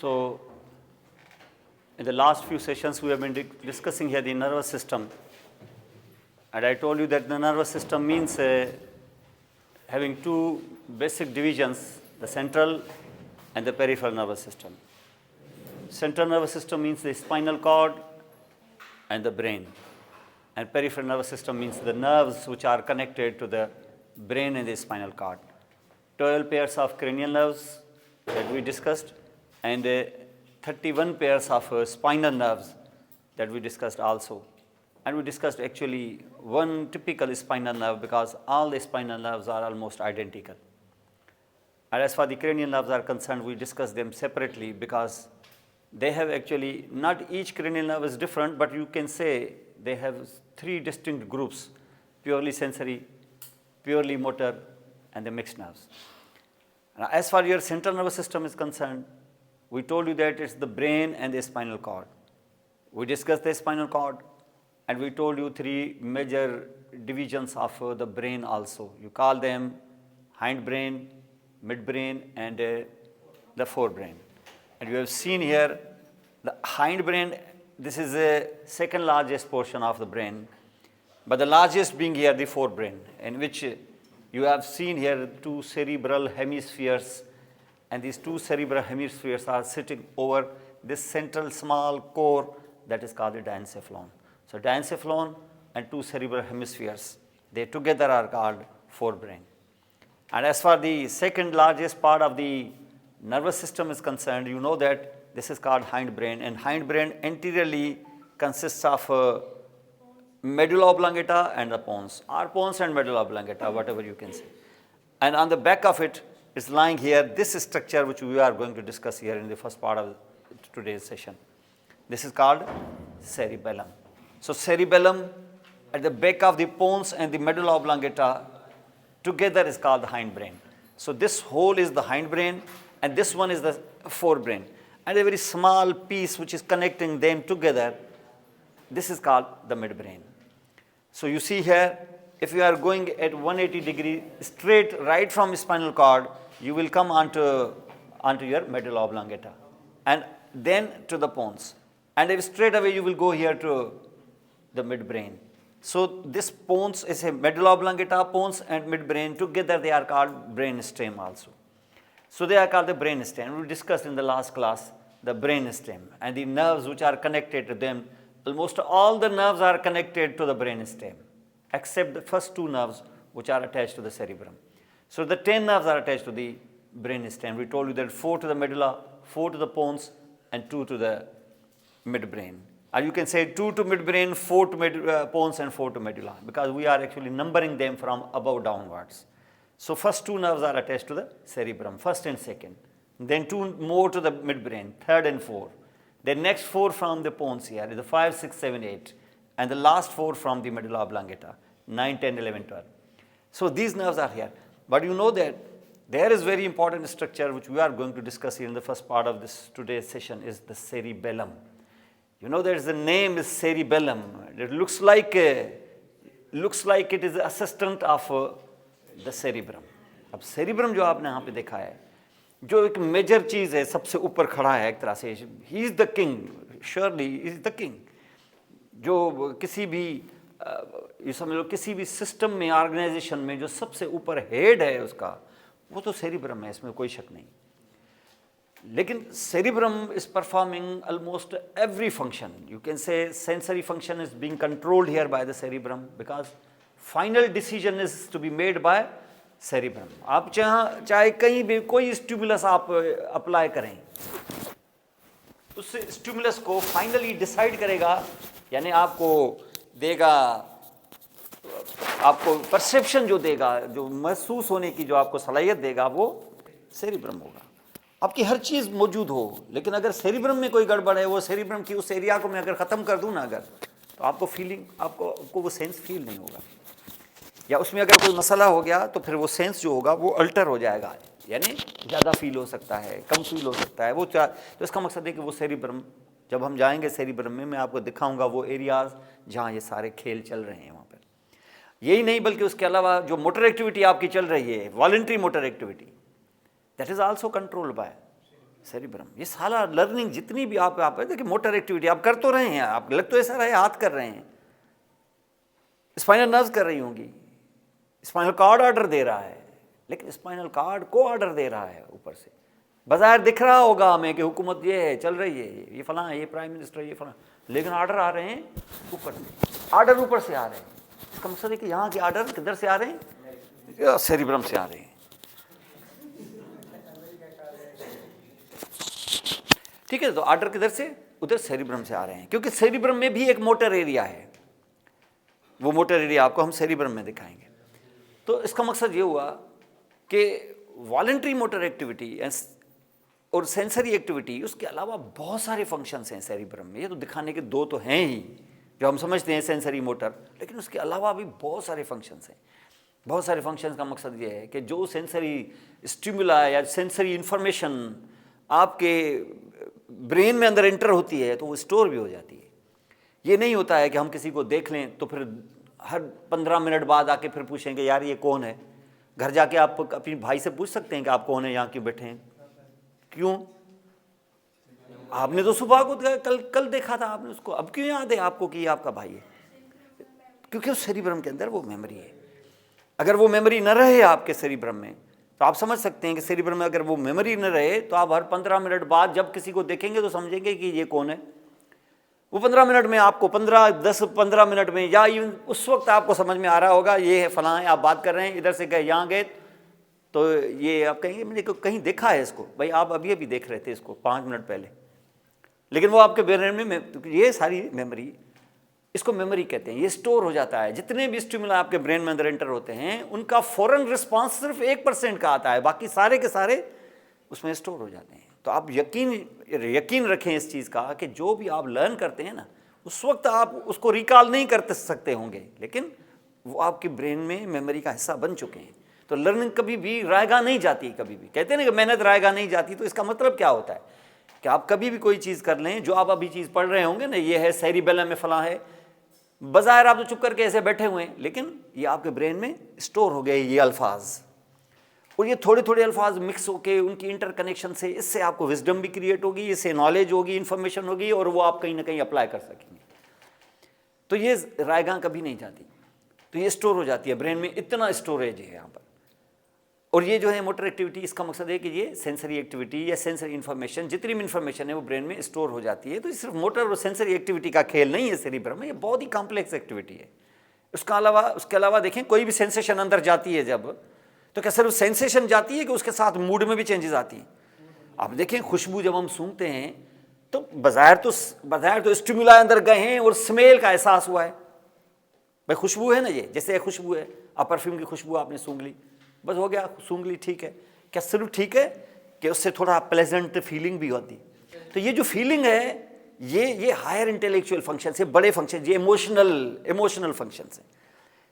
So, in the last few sessions, we have been discussing here the nervous system. And I told you that the nervous system means having two basic divisions, the central and the peripheral nervous system. Central nervous system means the spinal cord and the brain. And peripheral nervous system means the nerves which are connected to the brain and the spinal cord. 12 pairs of cranial nerves that we discussed, and 31 pairs of spinal nerves that we discussed also. And we discussed actually one typical spinal nerve because all the spinal nerves are almost identical. And as far as the cranial nerves are concerned, we discussed them separately because they have actually, not each cranial nerve is different, but you can say they have three distinct groups: purely sensory, purely motor, and the mixed nerves. Now, as far as your central nervous system is concerned, we told you that it's the brain and the spinal cord. We discussed the spinal cord, and we told you three major divisions of the brain also. You call them hindbrain, midbrain, and the forebrain. And you have seen here the hindbrain. This is the second largest portion of the brain, but the largest being here the forebrain, in which you have seen here two cerebral hemispheres, and these two cerebral hemispheres are sitting over this central small core that is called the diencephalon. So diencephalon and two cerebral hemispheres, they together are called forebrain. And as far the second largest part of the nervous system is concerned, you know that this is called hindbrain, and hindbrain anteriorly consists of medulla oblongata and the pons, or pons and medulla oblongata, whatever you can say. And on the back of it is lying here this structure which we are going to discuss here in the first part of today's session. This is called cerebellum. So cerebellum at the back of the pons and the medulla oblongata together is called the hindbrain. So this whole is the hindbrain, and this one is the forebrain. And a very small piece which is connecting them together, this is called the midbrain. So you see here, if you are going at 180 degree straight right from spinal cord, you will come onto your medulla oblongata, and then to the pons. And if straight away you will go here to the midbrain. So this pons is a medulla oblongata, pons and midbrain together, they are called brain stem also. So they are called the brain stem. We discussed in the last class the brain stem and the nerves which are connected to them. Almost all the nerves are connected to the brain stem, except the first two nerves which are attached to the cerebrum. So the 10 nerves are attached to the brain stem. We told you that 4 to the medulla, 4 to the pons, and 2 to the midbrain. Or you can say 2 to midbrain, 4 to pons, and 4 to medulla, because we are actually numbering them from above downwards. So first two nerves are attached to the cerebrum, first and second. Then 2 more to the midbrain, third and fourth. The next 4 from the pons here, the 5, 6, 7, 8. And the last 4 from the medulla oblongata, 9, 10, 11, 12. So these nerves are here. But you know that there is very important structure which we are going to discuss here in the first part of this today's session is the cerebellum. You know that the name is cerebellum. It looks like it is the assistant of the cerebrum. अब cerebrum जो आपने यहाँ पे देखा है, जो एक major चीज़ है, सबसे ऊपर खड़ा है एक तरह से, he is the king, surely he is the king. जो किसी भी ये समझ लो किसी भी सिस्टम में, ऑर्गेनाइजेशन में जो सबसे ऊपर हेड है उसका, वो तो सेरिब्रम है, इसमें कोई शक नहीं. लेकिन cerebrum is performing almost every function. You can say sensory function is being controlled here by the cerebrum because final decision is to be made by cerebrum. आप चाहे कहीं भी कोई स्टिमुलस आप अप्लाई करें, उस स्टिमुलस को फाइनली डिसाइड करेगा, यानी आपको देगा, आपको परसेप्शन जो देगा, जो महसूस होने की जो आपको सलाहियत देगा, वो सेरिब्रम होगा. आपकी हर चीज़ मौजूद हो, लेकिन अगर सेरिब्रम में कोई गड़बड़ है, वो सेरिब्रम की उस एरिया को मैं अगर ख़त्म कर दूं ना अगर, तो आपको फीलिंग, आपको वो सेंस फील नहीं होगा. या उसमें अगर कोई मसला हो गया तो फिर वो सेंस जो होगा वो अल्टर हो जाएगा, यानी ज़्यादा फील हो सकता है, कम फील हो सकता है. वो तो इसका मकसद है कि वो सेरिब्रम, जब हम जाएंगे सेरिब्रम में, मैं आपको दिखाऊंगा वो एरियाज़ जहाँ ये सारे खेल चल रहे हैं वहाँ पर. यही नहीं बल्कि उसके अलावा जो मोटर एक्टिविटी आपकी चल रही है, voluntary motor activity, that is also controlled by cerebrum. ये सारा लर्निंग जितनी भी आप देखिए मोटर एक्टिविटी आप कर तो रहे हैं, आप लग तो ऐसा रहे हाथ कर रहे हैं, स्पाइनल नर्व्स कर रही होंगी, स्पाइनल कॉर्ड ऑर्डर दे रहा है, लेकिन स्पाइनल कॉर्ड को ऑर्डर दे रहा है ऊपर से। बाजार दिख रहा होगा हमें कि हुकूमत ये है, चल रही है, ये फलां है, ये प्राइम मिनिस्टर, ये फलां, लेकिन ऑर्डर आ रहे हैं ऊपर से, ऑर्डर ऊपर से आ रहे हैं। इसका मकसद है कि यहाँ के ऑर्डर किधर से आ रहे हैं? सेरिब्रम से आ रहे हैं। ठीक है, तो ऑर्डर किधर से? उधर सेरिब्रम से आ रहे हैं, क्योंकि सेरिब्रम में भी एक मोटर एरिया है, वो मोटर एरिया आपको हम सेरिब्रम में दिखाएंगे। तो इसका मकसद ये हुआ कि वॉलंटरी मोटर एक्टिविटी और सेंसरी एक्टिविटी, उसके अलावा बहुत सारे फंक्शंस हैं सेरिब्रम में। ये तो दिखाने के दो तो हैं ही जो हम समझते हैं सेंसरी मोटर, लेकिन उसके अलावा भी बहुत सारे फंक्शंस हैं। बहुत सारे फंक्शंस का मकसद ये है कि जो सेंसरी स्टिमुला या सेंसरी इंफॉर्मेशन आपके ब्रेन में अंदर एंटर होती है तो वो स्टोर भी हो जाती है। ये नहीं होता है कि हम किसी को देख लें तो फिर हर 15 मिनट बाद आके फिर पूछेंगे यार ये कौन है। घर जाके आप अपने भाई से पूछ सकते हैं कि आप कौन है, यहाँ क्यों बैठे हैं, क्यों? आपने तो सुबह को कल देखा था आपने उसको, अब क्यों याद है आपको कि ये आपका भाई है? क्योंकि उस सेरिब्रम के अंदर वो मेमोरी है। अगर वो मेमोरी न रहे आपके सेरिब्रम में तो आप समझ सकते हैं कि सेरिब्रम में अगर वो मेमोरी न रहे तो आप हर 15 मिनट बाद जब किसी को देखेंगे तो समझेंगे कि ये कौन है। वो 15 मिनट में आपको 10-15 मिनट में या इवन उस वक्त आपको समझ में आ रहा होगा ये है फलां है, आप बात कर रहे हैं, इधर से गए यहाँ गए तो ये आप कहेंगे मैंने कहीं देखा है इसको। भाई आप अभी देख रहे थे इसको 5 मिनट पहले, लेकिन वो आपके ब्रेन में ये सारी मेमोरी, इसको मेमोरी कहते हैं, ये स्टोर हो जाता है। जितने भी स्टिमुला आपके ब्रेन में अंदर एंटर होते हैं उनका फौरन रिस्पांस सिर्फ 1% का आता है, बाकी सारे के सारे उसमें स्टोर हो जाते हैं। तो आप यकीन रखें इस चीज़ का कि जो भी आप लर्न करते हैं ना उस वक्त आप उसको रिकॉल नहीं कर सकते होंगे, लेकिन वो आपके ब्रेन में मेमोरी का हिस्सा बन चुके हैं। तो लर्निंग कभी भी रायगा नहीं जाती, कभी भी कहते हैं ना कि मेहनत रायगा नहीं जाती। तो इसका मतलब क्या होता है कि आप कभी भी कोई चीज़ कर लें, जो आप अभी चीज़ पढ़ रहे होंगे ना, ये है सेरिबेलम में फलां है, बज़ाहिर आप तो चुप करके ऐसे बैठे हुए हैं, लेकिन ये आपके ब्रेन में स्टोर हो गए ये अल्फाज, और ये थोड़े थोड़े अल्फाज मिक्स होके उनकी इंटरकनेक्शन से इससे आपको विजडम भी क्रिएट होगी, इससे नॉलेज होगी, इन्फॉर्मेशन होगी, और वो आप कहीं ना कहीं अप्लाई कर सकेंगे। तो ये रायगा कभी नहीं जाती, तो ये स्टोर हो जाती है ब्रेन में, इतना स्टोरेज है यहाँ पर। और ये जो है मोटर एक्टिविटी, इसका मकसद है कि ये सेंसरी एक्टिविटी या सेंसरी इन्फॉर्मेशन, जितनी भी इन्फॉर्मेशन है वो ब्रेन में स्टोर हो जाती है। तो ये सिर्फ मोटर और सेंसरी एक्टिविटी का खेल नहीं है सेरिब्रम में, ये बहुत ही कॉम्प्लेक्स उसके अलावा देखें कोई भी सेंसेशन अंदर जाती है जब, तो क्या सिर्फ सेंसेशन जाती है कि उसके साथ मूड में भी चेंजेस आती हैं? आप देखें खुशबू जब हम सूंघते हैं तो बज़ाहिर तो स्टिमुला अंदर गए हैं और स्मेल का एहसास हुआ है। भाई खुशबू है ना, ये जैसे खुशबू है, आप परफ्यूम की खुशबू आपने सूंघ ली, बस हो गया, सूंघ ली, ठीक है। क्या सिर्फ ठीक है कि उससे थोड़ा प्लेजेंट फीलिंग भी होती? तो ये जो फीलिंग है ये हायर इंटेलेक्चुअल फंक्शन से बड़े फंक्शन, ये इमोशनल फंक्शन है।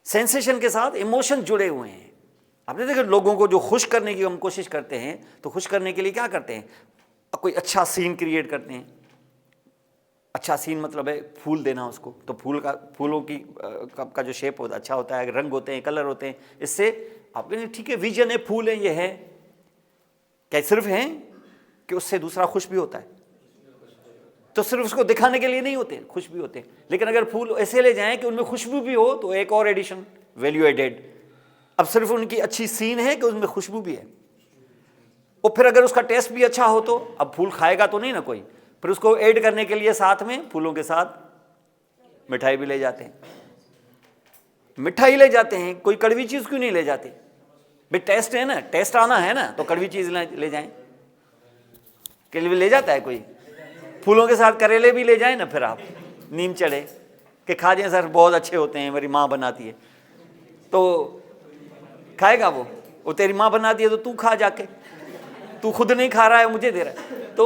सेंसेशन के साथ इमोशन जुड़े हुए हैं। आपने देखा लोगों को जो खुश करने की हम कोशिश करते हैं, तो खुश करने के लिए क्या करते हैं? कोई अच्छा सीन क्रिएट करते हैं। अच्छा सीन मतलब है फूल देना उसको, तो फूलों की का जो शेप होता अच्छा होता है, रंग होते हैं, कलर होते हैं, इससे आपके ठीक है विजन है, फूल है, ये है। क्या सिर्फ है कि उससे दूसरा खुश भी होता है? तो सिर्फ उसको दिखाने के लिए नहीं होते, खुश भी होते हैं। लेकिन अगर फूल ऐसे ले जाएं कि उनमें खुशबू भी हो तो एक और एडिशन, वैल्यू एडेड। अब सिर्फ उनकी अच्छी सीन है कि उसमें खुशबू भी है, और फिर अगर उसका टेस्ट भी अच्छा हो तो अब फूल खाएगा तो नहीं ना कोई, फिर उसको ऐड करने के लिए साथ में फूलों के साथ मिठाई भी ले जाते हैं। मिठाई ले जाते हैं, कोई कड़वी चीज़ क्यों नहीं ले जाते? भाई टेस्ट है ना, टेस्ट आना है ना, तो कड़वी चीज़ ले जाएं। के लिए ले जाता है कोई? फूलों के साथ करेले भी ले जाएं ना, फिर आप नीम चढ़े कि खा जाए सर, बहुत अच्छे होते हैं, मेरी माँ बनाती है, तो खाएगा वो तेरी माँ बनाती है तो तू खा जाके, तू खुद नहीं खा रहा है, मुझे दे रहा है। तो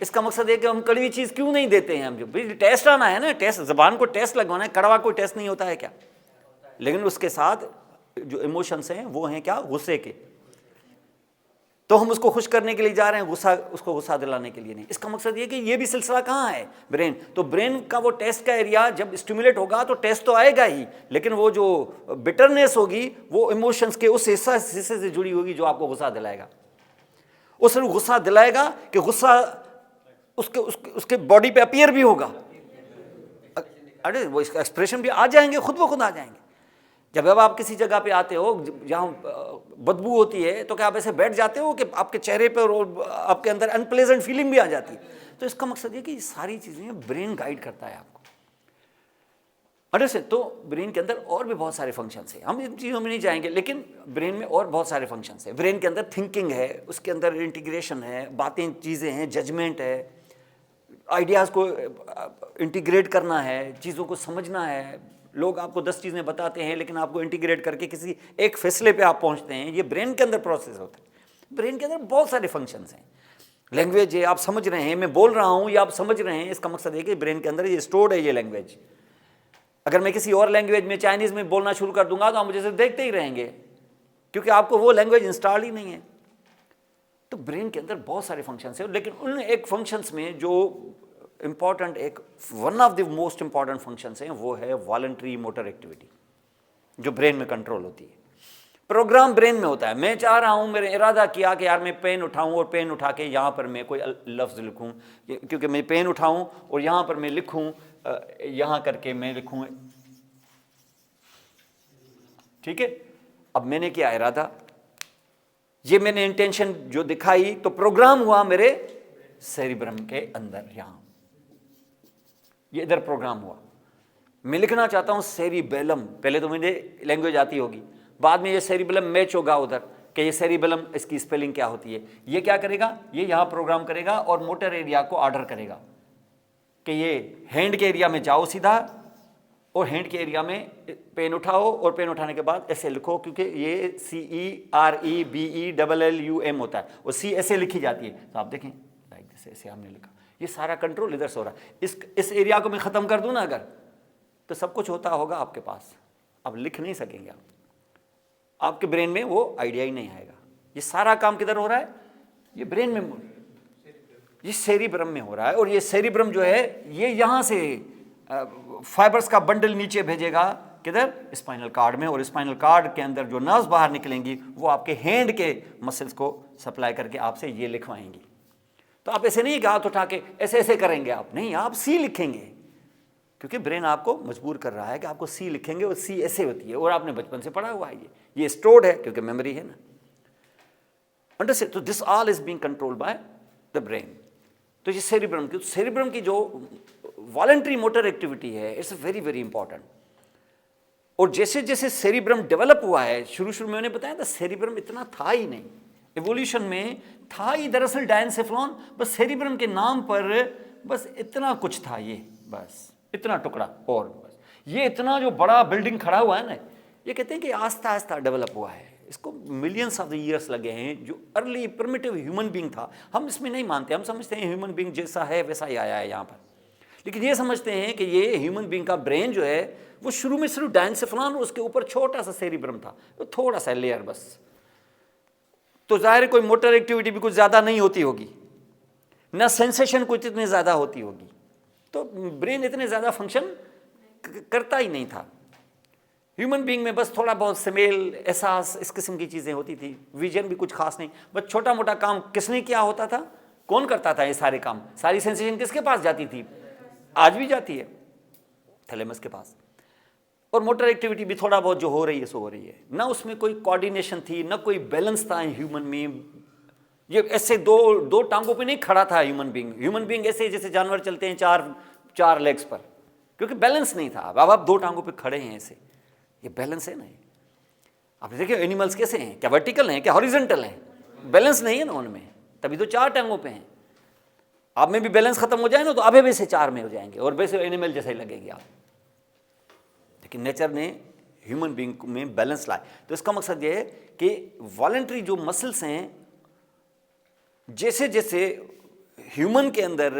इसका मकसद है कि हम कड़वी चीज़ क्यों नहीं देते हैं? हम जो भाई टेस्ट आना है ना, टेस्ट, ज़बान को टेस्ट लगवाना है। कड़वा कोई टेस्ट नहीं होता है क्या? लेकिन उसके साथ जो इमोशंस हैं वो हैं क्या? गुस्से के। तो हम उसको खुश करने के लिए जा रहे हैं, उसको गुस्सा दिलाने के लिए नहीं। इसका मकसद ये कि ये भी सिलसिला कहाँ है? ब्रेन। तो ब्रेन का वो टेस्ट का एरिया जब स्टिमुलेट होगा तो टेस्ट तो आएगा ही, लेकिन वो जो बिटरनेस होगी वो इमोशंस के उस हिस्से से जुड़ी होगी जो आपको गुस्सा दिलाएगा। वो सिर्फ गुस्सा दिलाएगा कि गुस्सा उसके बॉडी पे अपीयर भी होगा। अरे वो इसका एक्सप्रेशन भी आ जाएंगे, खुद ब खुद आ जाएंगे। जब आप किसी जगह पे आते हो जहाँ बदबू होती है तो क्या आप ऐसे बैठ जाते हो कि आपके चेहरे पर और आपके अंदर अनप्लेजेंट फीलिंग भी आ जाती है? तो इसका मकसद ये कि सारी चीज़ें ब्रेन गाइड करता है आपको। अंडरस्टैंड? तो ब्रेन के अंदर और भी बहुत सारे फंक्शंस हैं, हम इन चीज़ों में नहीं जाएंगे, लेकिन ब्रेन में और बहुत सारे फंक्शंस हैं। ब्रेन के अंदर थिंकिंग है, उसके अंदर इंटीग्रेशन है, बातें चीज़ें हैं, जजमेंट है, आइडियाज़ को इंटीग्रेट करना है, चीज़ों को समझना है। लोग आपको 10 चीज़ें बताते हैं लेकिन आपको इंटीग्रेट करके किसी एक फैसले पे आप पहुंचते हैं, ये ब्रेन के अंदर प्रोसेस होता है। ब्रेन के अंदर बहुत सारे फंक्शंस हैं। लैंग्वेज है, आप समझ रहे हैं, मैं बोल रहा हूँ या आप समझ रहे हैं, इसका मकसद है कि ब्रेन के अंदर ये स्टोर्ड है ये लैंग्वेज। अगर मैं किसी और लैंग्वेज में, चाइनीज़ में बोलना शुरू कर दूंगा तो आप मुझे सिर्फ देखते ही रहेंगे, क्योंकि आपको वो लैंग्वेज इंस्टॉल ही नहीं है। तो ब्रेन के अंदर बहुत सारे फंक्शंस हैं, लेकिन उन एक फंक्शंस में जो इंपॉर्टेंट, एक one of the most important functions हैं, वो है वॉलंटरी मोटर एक्टिविटी, जो ब्रेन में कंट्रोल होती है। प्रोग्राम ब्रेन में होता है। मैं चाह रहा हूँ, मेरे इरादा किया कि यार मैं पेन उठाऊँ और पेन उठा के यहाँ पर मैं कोई लफ्ज़ लिखूँ, क्योंकि मैं पेन उठाऊँ और यहाँ पर मैं लिखूँ, यहाँ करके मैं लिखूँ, ठीक है। अब मैंने किया इरादा, ये मैंने इंटेंशन जो दिखाई, तो प्रोग्राम हुआ मेरे सेरिब्रम के अंदर, यहाँ ये इधर प्रोग्राम हुआ। मैं लिखना चाहता हूँ सेरिबेलम, पहले तो मुझे लैंग्वेज आती होगी, बाद में ये सेरिबेलम मैच होगा उधर कि ये सेरिबेलम, इसकी स्पेलिंग क्या होती है। ये क्या करेगा, ये यहाँ प्रोग्राम करेगा और मोटर एरिया को ऑर्डर करेगा कि ये हैंड के एरिया में जाओ सीधा, और हैंड के एरिया में पेन उठाओ, और पेन उठाने के बाद ऐसे लिखो, क्योंकि ये CEREBELLUM होता है, और C ऐसे लिखी जाती है। तो आप देखें लाइक दिस, ऐसे हमने लिखा, ये सारा कंट्रोल इधर से हो रहा है। इस एरिया को मैं ख़त्म कर दूं ना अगर, तो सब कुछ होता होगा आपके पास, अब लिख नहीं सकेंगे आप, आपके ब्रेन में वो आइडिया ही नहीं आएगा। ये सारा काम किधर हो रहा है, ये ब्रेन में, ये सेरिब्रम में हो रहा है। और ये सेरिब्रम जो है, ये यहाँ से फाइबर्स का बंडल नीचे भेजेगा किधर, स्पाइनल कार्ड में, और स्पाइनल कार्ड के अंदर जो नर्व्स बाहर निकलेंगी वो आपके हैंड के मसल्स को सप्लाई करके आपसे ये लिखवाएंगी। तो आप ऐसे नहीं कि हाथ उठा के ऐसे ऐसे करेंगे, आप नहीं, आप सी लिखेंगे, क्योंकि ब्रेन आपको मजबूर कर रहा है कि आपको सी लिखेंगे, और सी ऐसे होती है, और आपने बचपन से पढ़ा हुआ है, ये स्टोर्ड है क्योंकि मेमोरी है ना। अंडरस्टैंड? तो this all is being controlled by the brain. तो ये सेरिब्रम की जो वॉलंटरी मोटर एक्टिविटी है, इट्स वेरी वेरी इंपॉर्टेंट। और जैसे जैसे सेरिब्रम डेवलप हुआ है, शुरू शुरू में मैंने बताया था सेरिब्रम इतना था ही नहीं, एवोल्यूशन में था ही दरअसल डायनसेफ्लॉन, बस सेरिब्रम के नाम पर बस इतना कुछ था, ये बस इतना टुकड़ा, और बस ये इतना जो बड़ा बिल्डिंग खड़ा हुआ है ना, ये कहते हैं कि आस्ता आस्ता डेवलप हुआ है, इसको मिलियंस ऑफ द ईयर्स लगे हैं। जो अर्ली प्रिमिटिव ह्यूमन बीइंग था, हम इसमें नहीं मानते, हम समझते हैं ह्यूमन बीइंग जैसा है वैसा ही आया है यहाँ पर, लेकिन ये समझते हैं कि ये ह्यूमन बीइंग का ब्रेन जो है वो शुरू में सिर्फ डायनसेफ्लॉन और उसके ऊपर छोटा सा सेरिब्रम था, तो थोड़ा सा लेयर बस। तो जाहिर है कोई मोटर एक्टिविटी भी कुछ ज़्यादा नहीं होती होगी, ना सेंसेशन कुछ इतनी ज़्यादा होती होगी, तो ब्रेन इतने ज़्यादा फंक्शन करता ही नहीं था। ह्यूमन बीइंग में बस थोड़ा बहुत स्मेल, एहसास, इस किस्म की चीज़ें होती थी, विजन भी कुछ खास नहीं, बस छोटा मोटा काम किसने किया होता था, कौन करता था ये सारे काम, सारी सेंसेशन किसके पास जाती थी, आज भी जाती है, थैलेमस के पास। और मोटर एक्टिविटी भी थोड़ा बहुत जो हो रही है सो हो रही है, ना उसमें कोई कोऑर्डिनेशन थी, ना कोई बैलेंस था ह्यूमन में। ये ऐसे दो टांगों पे नहीं खड़ा था ह्यूमन बीइंग ऐसे जैसे जानवर चलते हैं चार लेग्स पर, क्योंकि बैलेंस नहीं था। अब आप 2 टांगों पे खड़े हैं ऐसे, ये बैलेंस है ना। आप देखिए एनिमल्स कैसे हैं, क्या वर्टिकल हैं, क्या हॉरिजॉन्टल हैं, बैलेंस नहीं है ना उनमें, तभी तो 4 टांगों पे हैं। आप में भी बैलेंस खत्म हो जाए ना तो अबे वैसे 4 में हो जाएंगे और वैसे एनिमल जैसे ही लगेंगे आप। लेकिन नेचर ने ह्यूमन बीइंग में बैलेंस लाए। तो इसका मकसद ये है कि वॉलंटरी जो मसल्स हैं, जैसे जैसे ह्यूमन के अंदर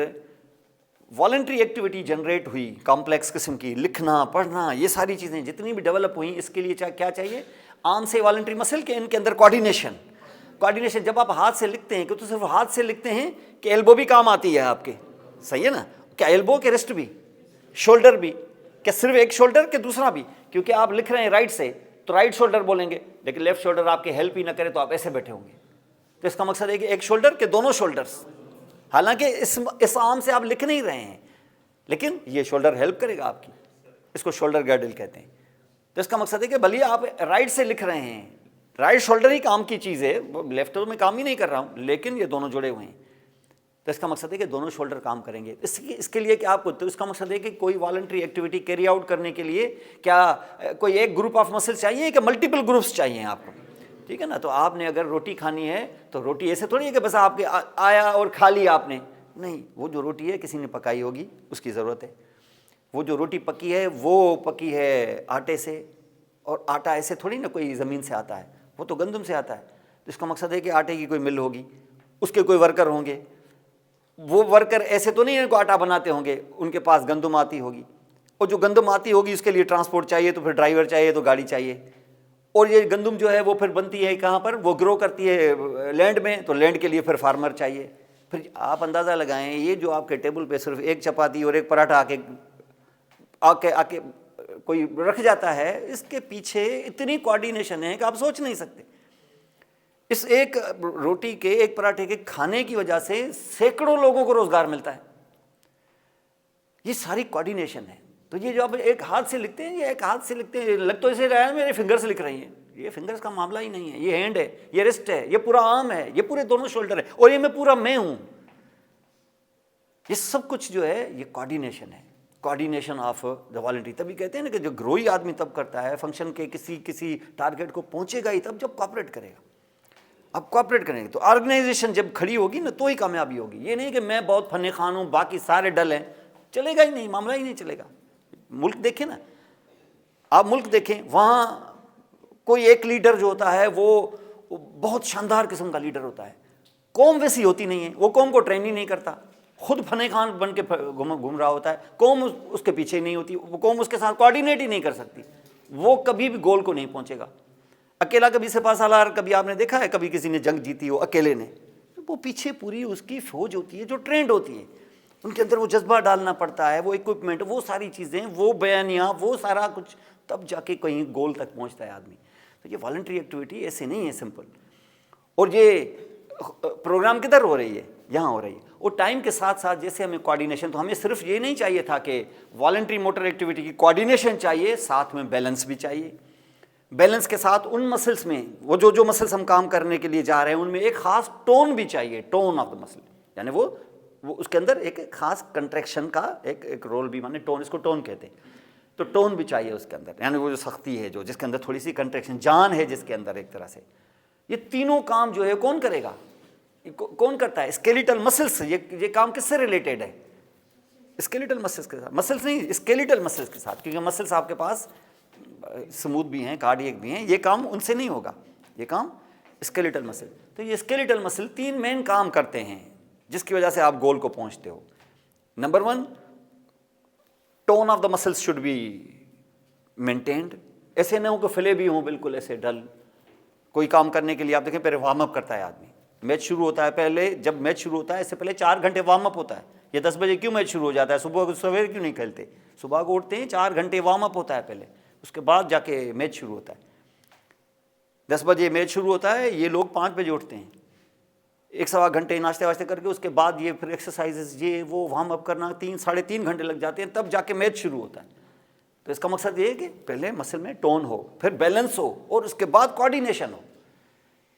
वॉलंटरी एक्टिविटी जनरेट हुई, कॉम्प्लेक्स किस्म की, लिखना पढ़ना, ये सारी चीज़ें जितनी भी डेवलप हुई, इसके लिए क्या चाहिए, आर्म से वॉलंटरी मसल के इनके अंदर कोऑर्डिनेशन। जब आप हाथ से लिखते हैं, तो सिर्फ हाथ से लिखते हैं कि एल्बो भी काम आती है आपके, सही है ना, क्या एल्बो के रिस्ट भी, शोल्डर भी, क्या सिर्फ एक शोल्डर के दूसरा भी, क्योंकि आप लिख रहे हैं राइट से तो राइट शोल्डर बोलेंगे, लेकिन लेफ्ट शोल्डर आपके हेल्प ही ना करे तो आप ऐसे बैठे होंगे, तो इसका मकसद है कि एक शोल्डर के दोनों शोल्डर्स, हालांकि इस आर्म से आप लिख नहीं रहे हैं, लेकिन ये शोल्डर हेल्प करेगा आपकी, इसको शोल्डर गर्डल कहते हैं। तो इसका मकसद है कि भले आप राइट से लिख रहे हैं, राइट शोल्डर ही काम की चीज़ है, लेफ्ट में काम ही नहीं कर रहा हूँ, लेकिन ये दोनों जुड़े हुए हैं, तो इसका मकसद है कि दोनों शोल्डर काम करेंगे। इसके लिए क्या आपको, तो इसका मकसद है कि कोई वॉलंटरी एक्टिविटी कैरी आउट करने के लिए क्या कोई एक ग्रुप ऑफ मसल्स चाहिए कि मल्टीपल ग्रुप्स चाहिए आपको, ठीक है ना। तो आपने अगर रोटी खानी है तो रोटी ऐसे थोड़ी है कि बस आपके आया और खा ली आपने, नहीं, वो जो रोटी है किसी ने पकाई होगी, उसकी ज़रूरत है। वो जो रोटी पकी है वो पकी है आटे से, और आटा ऐसे थोड़ी ना कोई ज़मीन से आता है, वो तो गंदम से आता है। तो इसका मकसद है कि आटे की कोई मिल होगी, उसके कोई वर्कर होंगे, वो वर्कर ऐसे तो नहीं इनको आटा बनाते होंगे, उनके पास गंदम आती होगी, और जो गंदम आती होगी उसके लिए ट्रांसपोर्ट चाहिए, तो फिर ड्राइवर चाहिए, तो गाड़ी चाहिए, और ये गंदम जो है वो फिर बनती है कहाँ पर, वो ग्रो करती है लैंड में, तो लैंड के लिए फिर फार्मर चाहिए। फिर आप अंदाज़ा लगाएं, ये जो आपके टेबल पे सिर्फ एक चपाती और एक पराठा आके कोई रख जाता है, इसके पीछे इतनी कोऑर्डिनेशन है कि आप सोच नहीं सकते। इस एक रोटी के, एक पराठे के खाने की वजह से सैकड़ों लोगों को रोजगार मिलता है। ये सारी कोऑर्डिनेशन है। तो ये जो आप एक हाथ से लिखते हैं, ये एक हाथ से लिखते हैं, लग तो ऐसे रहा है मेरे फिंगर से लिख रही हैं, ये फिंगर्स का मामला ही नहीं है, ये हैंड है, ये रिस्ट है, ये पूरा आर्म है, ये पूरे दोनों शोल्डर है, और ये मैं पूरा मैं हूं। ये सब कुछ जो है ये कोऑर्डिनेशन है, कोऑर्डिनेशन ऑफ द वॉलंटरी। तभी कहते हैं ना कि जो ग्रोई आदमी तब करता है, फंक्शन के किसी टारगेट को पहुंचेगा ही तब जब कॉपरेट करेगा। अब कॉपरेट करेंगे तो ऑर्गेनाइजेशन जब खड़ी होगी ना, तो ही कामयाबी होगी। ये नहीं कि मैं बहुत फने खान हूँ, बाकी सारे डल हैं, चलेगा ही नहीं, मामला ही नहीं चलेगा। मुल्क देखें ना, आप मुल्क देखें, वहाँ कोई एक लीडर जो होता है वो बहुत शानदार किस्म का लीडर होता है, कौम वैसी होती नहीं है, वो कौम को ट्रेन ही नहीं करता, खुद फने खान बन के घूम रहा होता है, कौम उसके पीछे नहीं होती, वो कौम उसके साथ कोऑर्डिनेट ही नहीं कर सकती, वो कभी भी गोल को नहीं पहुँचेगा। अकेला कभी सिपाहीसालार कभी आपने देखा है, कभी किसी ने जंग जीती हो अकेले ने, वो पीछे पूरी उसकी फौज होती है जो ट्रेंड होती है, उनके अंदर वो जज्बा डालना पड़ता है, वो इक्विपमेंट, वो सारी चीज़ें, वो बयानियाँ, वो सारा कुछ, तब जाके कहीं गोल तक पहुंचता है आदमी। तो ये वॉलंटरी एक्टिविटी ऐसे नहीं है सिंपल। और ये प्रोग्राम किधर हो रही है, यहाँ हो रही है। और टाइम के साथ साथ जैसे हमें कोऑर्डिनेशन, तो हमें सिर्फ ये नहीं चाहिए था कि वॉलंटरी मोटर एक्टिविटी की कोऑर्डिनेशन चाहिए, साथ में बैलेंस भी चाहिए। बैलेंस के साथ उन मसल्स में, वो जो मसल्स हम काम करने के लिए जा रहे हैं, उनमें एक खास टोन भी चाहिए, टोन ऑफ द मसल, यानी वो उसके अंदर एक खास कंट्रैक्शन का एक रोल भी, माने टोन, इसको टोन कहते हैं, तो टोन भी चाहिए उसके अंदर, यानी वो जो सख्ती है, जो जिसके अंदर थोड़ी सी कंट्रैक्शन, जान है जिसके अंदर एक तरह से। ये तीनों काम जो है कौन करेगा, कौन करता है? Skeletal muscles. ये काम किससे रिलेटेड है? स्केलेटल मसल्स के साथ, मसल्स नहीं, स्केलेटल मसल्स के साथ, क्योंकि मसल्स आपके पास स्मूथ भी हैं, कार्डियक भी हैं, ये काम उनसे नहीं होगा, ये काम स्केलेटल मसल। तो ये स्केलेटल मसल 3 मेन काम करते हैं जिसकी वजह से आप गोल को पहुंचते हो। Number 1, tone of the muscles should be maintained. ऐसे ना हो कि फैले भी हों बिल्कुल ऐसे डल। कोई काम करने के लिए आप देखें, पहले वार्म अप करता है आदमी, मैच शुरू होता है, पहले जब मैच शुरू होता है इससे पहले 4 घंटे वार्म अप होता है। ये 10 बजे क्यों मैच शुरू हो जाता है? सुबह सवेरे क्यों नहीं खेलते? सुबह को उठते हैं, 4 घंटे वार्म अप होता है पहले, उसके बाद जाके मैच शुरू होता है। 10 बजे मैच शुरू होता है, ये लोग 5 बजे उठते हैं, 1-1.25 घंटे नाश्ते वाश्ते करके, उसके बाद ये फिर एक्सरसाइजेस, ये वो वार्म अप करना 3-3.5 घंटे लग जाते हैं, तब जाके मैच शुरू होता है। तो इसका मकसद ये है कि पहले मसल में टोन हो, फिर बैलेंस हो, और उसके बाद कोऑर्डिनेशन हो।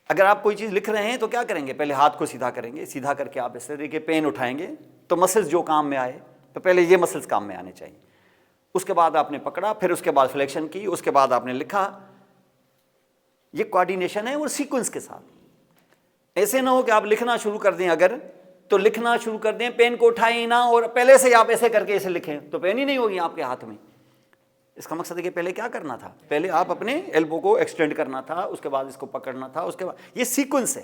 अगर आप कोई चीज़ लिख रहे हैं तो क्या करेंगे? पहले हाथ को सीधा करेंगे, सीधा करके आप इस तरीके पेन उठाएंगे, तो मसल्स जो काम में आए, तो पहले ये मसल्स काम में आने चाहिए। उसके बाद आपने पकड़ा, फिर उसके बाद फ्लेक्शन की, उसके बाद आपने लिखा। ये कोऑर्डिनेशन है और सीक्वेंस के साथ। ऐसे ना हो कि आप लिखना शुरू कर दें, अगर तो लिखना शुरू कर दें, पेन को उठाएं ही ना, और पहले से आप ऐसे करके ऐसे लिखें, तो पेन ही नहीं होगी आपके हाथ में। इसका मकसद है कि पहले क्या करना था? पहले आप अपने एल्बो को एक्सटेंड करना था, उसके बाद इसको पकड़ना था, उसके बाद ये सीक्वेंस है।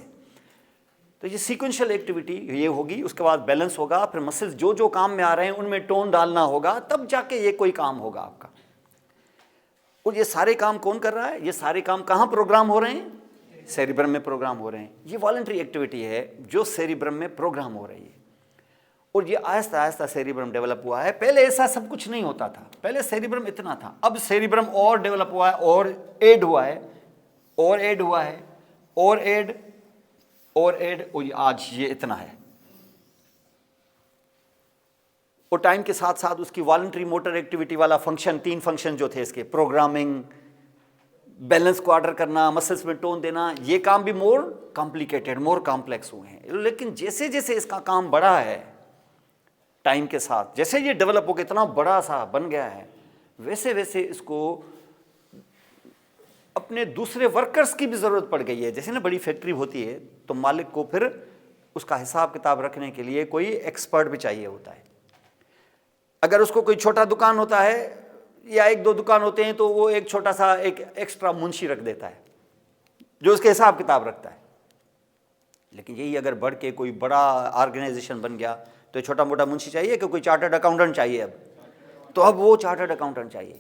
तो ये सीक्वेंशियल एक्टिविटी ये होगी, उसके बाद बैलेंस होगा, फिर मसल्स जो काम में आ रहे हैं उनमें टोन डालना होगा, तब जाके ये कोई काम होगा आपका। और ये सारे काम कौन कर रहा है? ये सारे काम कहाँ प्रोग्राम हो रहे हैं? सेरिब्रम में प्रोग्राम हो रहे हैं। ये वॉलंटरी एक्टिविटी है जो सेरिब्रम में प्रोग्राम हो रही है, और ये आहिस्ता आहिस्ता सेरिब्रम डेवलप हुआ है। पहले ऐसा सब कुछ नहीं होता था, पहले सेरिब्रम इतना था, अब सेरिब्रम और डेवलप हुआ है, और ऐड हुआ है, और ऐड हुआ है, और ऐड, ओवरहेड आज ये इतना है, और टाइम के साथ साथ उसकी वॉलंटरी मोटर एक्टिविटी वाला फंक्शन, 3 फंक्शन जो थे इसके, प्रोग्रामिंग, बैलेंस को ऑर्डर करना, मसल्स में टोन देना, ये काम भी मोर कॉम्प्लिकेटेड, मोर कॉम्प्लेक्स हुए हैं। लेकिन जैसे जैसे इसका काम बढ़ा है टाइम के साथ, जैसे ये डेवलप होकर इतना बड़ा सा बन गया है, वैसे वैसे इसको अपने दूसरे वर्कर्स की भी ज़रूरत पड़ गई है। जैसे ना बड़ी फैक्ट्री होती है तो मालिक को फिर उसका हिसाब किताब रखने के लिए कोई एक्सपर्ट भी चाहिए होता है। अगर उसको कोई छोटा दुकान होता है या 1-2 दुकान होते हैं तो वो एक छोटा सा एक एक्स्ट्रा मुंशी रख देता है जो उसके हिसाब किताब रखता है। लेकिन यही अगर बढ़ के कोई बड़ा ऑर्गेनाइजेशन बन गया तो छोटा मोटा मुंशी चाहिए कि कोई चार्टर्ड अकाउंटेंट चाहिए, अब वो चार्टर्ड अकाउंटेंट चाहिए।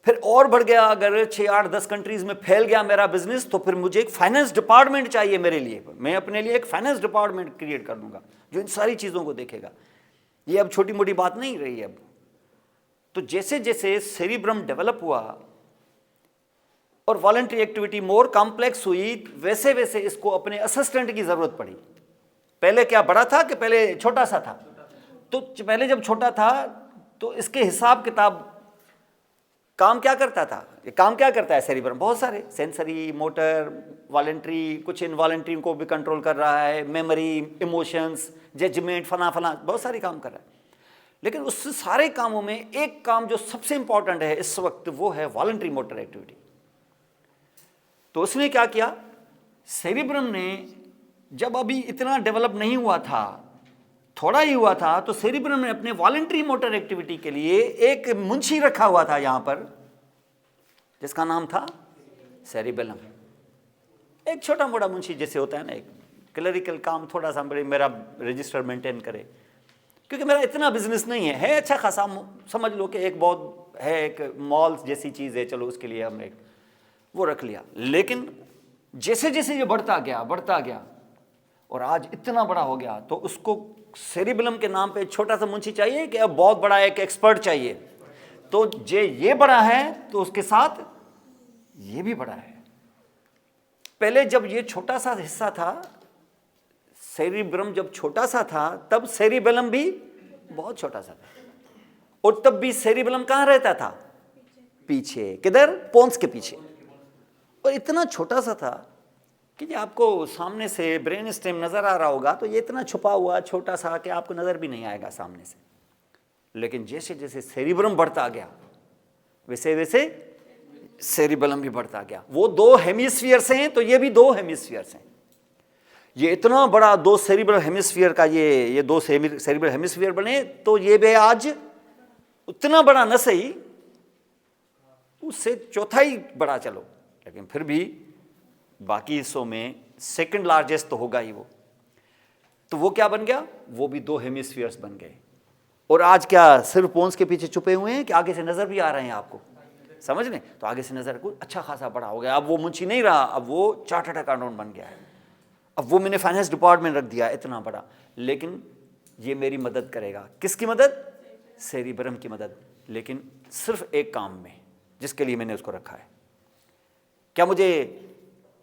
फिर और बढ़ गया, अगर 6-8-10 कंट्रीज में फैल गया मेरा बिजनेस तो फिर मुझे एक फाइनेंस डिपार्टमेंट चाहिए मेरे लिए। मैं अपने लिए एक फाइनेंस डिपार्टमेंट क्रिएट कर दूंगा जो इन सारी चीज़ों को देखेगा। ये अब छोटी मोटी बात नहीं रही अब। तो जैसे जैसे सेरिब्रम डेवलप हुआ और वॉलंटरी एक्टिविटी मोर कॉम्प्लेक्स हुई, वैसे वैसे इसको अपने असिस्टेंट की जरूरत पड़ी। पहले क्या बड़ा था कि पहले छोटा सा था? तो पहले जब छोटा था तो इसके हिसाब किताब काम क्या करता था? ये काम क्या करता है सेरिब्रम? बहुत सारे सेंसरी, मोटर, वॉलंटरी, कुछ इनवॉलंटरी को भी कंट्रोल कर रहा है, मेमोरी, इमोशंस, जजमेंट, फला फला बहुत सारे काम कर रहा है। लेकिन उस सारे कामों में एक काम जो सबसे इंपॉर्टेंट है इस वक्त, वो है वॉलंटरी मोटर एक्टिविटी। तो उसने क्या किया, सेरिब्रम ने जब अभी इतना डेवलप नहीं हुआ था, थोड़ा ही हुआ था, तो सेरिब्रम ने अपने वॉलंटरी मोटर एक्टिविटी के लिए एक मुंशी रखा हुआ था यहां पर, जिसका नाम था सेरिबेलम। एक छोटा मोटा मुंशी जैसे होता है ना, एक क्लरिकल काम, थोड़ा सा बड़े मेरा रजिस्टर मेंटेन करे, क्योंकि मेरा इतना बिजनेस नहीं है अच्छा खासा, समझ लो कि एक बहुत है, एक मॉल जैसी चीज़ है, चलो उसके लिए हमने वो रख लिया। लेकिन जैसे जैसे ये बढ़ता गया और आज इतना बड़ा हो गया, तो उसको सेरिबेलम के नाम पे एक छोटा सा मुंशी चाहिए कि अब बहुत बड़ा एक एक्सपर्ट चाहिए। तो ये बड़ा है तो उसके साथ ये भी बड़ा है। पहले जब ये छोटा सा हिस्सा था, सेरिब्रम जब छोटा सा था, तब सेरिबेलम भी बहुत छोटा सा था, और तब भी सेरिबेलम कहां रहता था? पीछे। किधर? पोन्स के पीछे। और इतना छोटा सा था कि आपको सामने से ब्रेन स्टेम नजर आ रहा होगा तो ये इतना छुपा हुआ छोटा सा कि आपको नजर भी नहीं आएगा सामने से। लेकिन जैसे जैसे सेरिब्रम बढ़ता गया, वैसे वैसे सेरिबेलम भी बढ़ता गया। वो 2 हेमिस्फीयर्स हैं तो ये भी 2 हेमिस्फीयर्स हैं। ये इतना बड़ा 2 सेरिब्रल हेमिस्फीयर का ये 2 सेरिब्रल हेमिस्फीयर बने, तो ये भी आज उतना बड़ा न सही, उससे चौथाई बड़ा चलो, लेकिन फिर भी बाकी हिस्सों में सेकंड लार्जेस्ट तो होगा ही वो। तो वो क्या बन गया? वो भी 2 हेमिस्फीयर्स बन गए। और आज क्या सिर्फ पोन्स के पीछे छुपे हुए हैं कि आगे से नजर भी आ रहे हैं आपको? समझ लें, तो आगे से नजर कुछ अच्छा खासा बड़ा हो गया। अब वो मुंशी नहीं रहा, अब वो चार्टर्ड अकाउंटेंट बन गया है। अब वो मैंने फाइनेंस डिपार्टमेंट रख दिया इतना बड़ा। लेकिन ये मेरी मदद करेगा। किसकी मदद? सेरिब्रम की मदद। लेकिन सिर्फ एक काम में, जिसके लिए मैंने उसको रखा है। क्या मुझे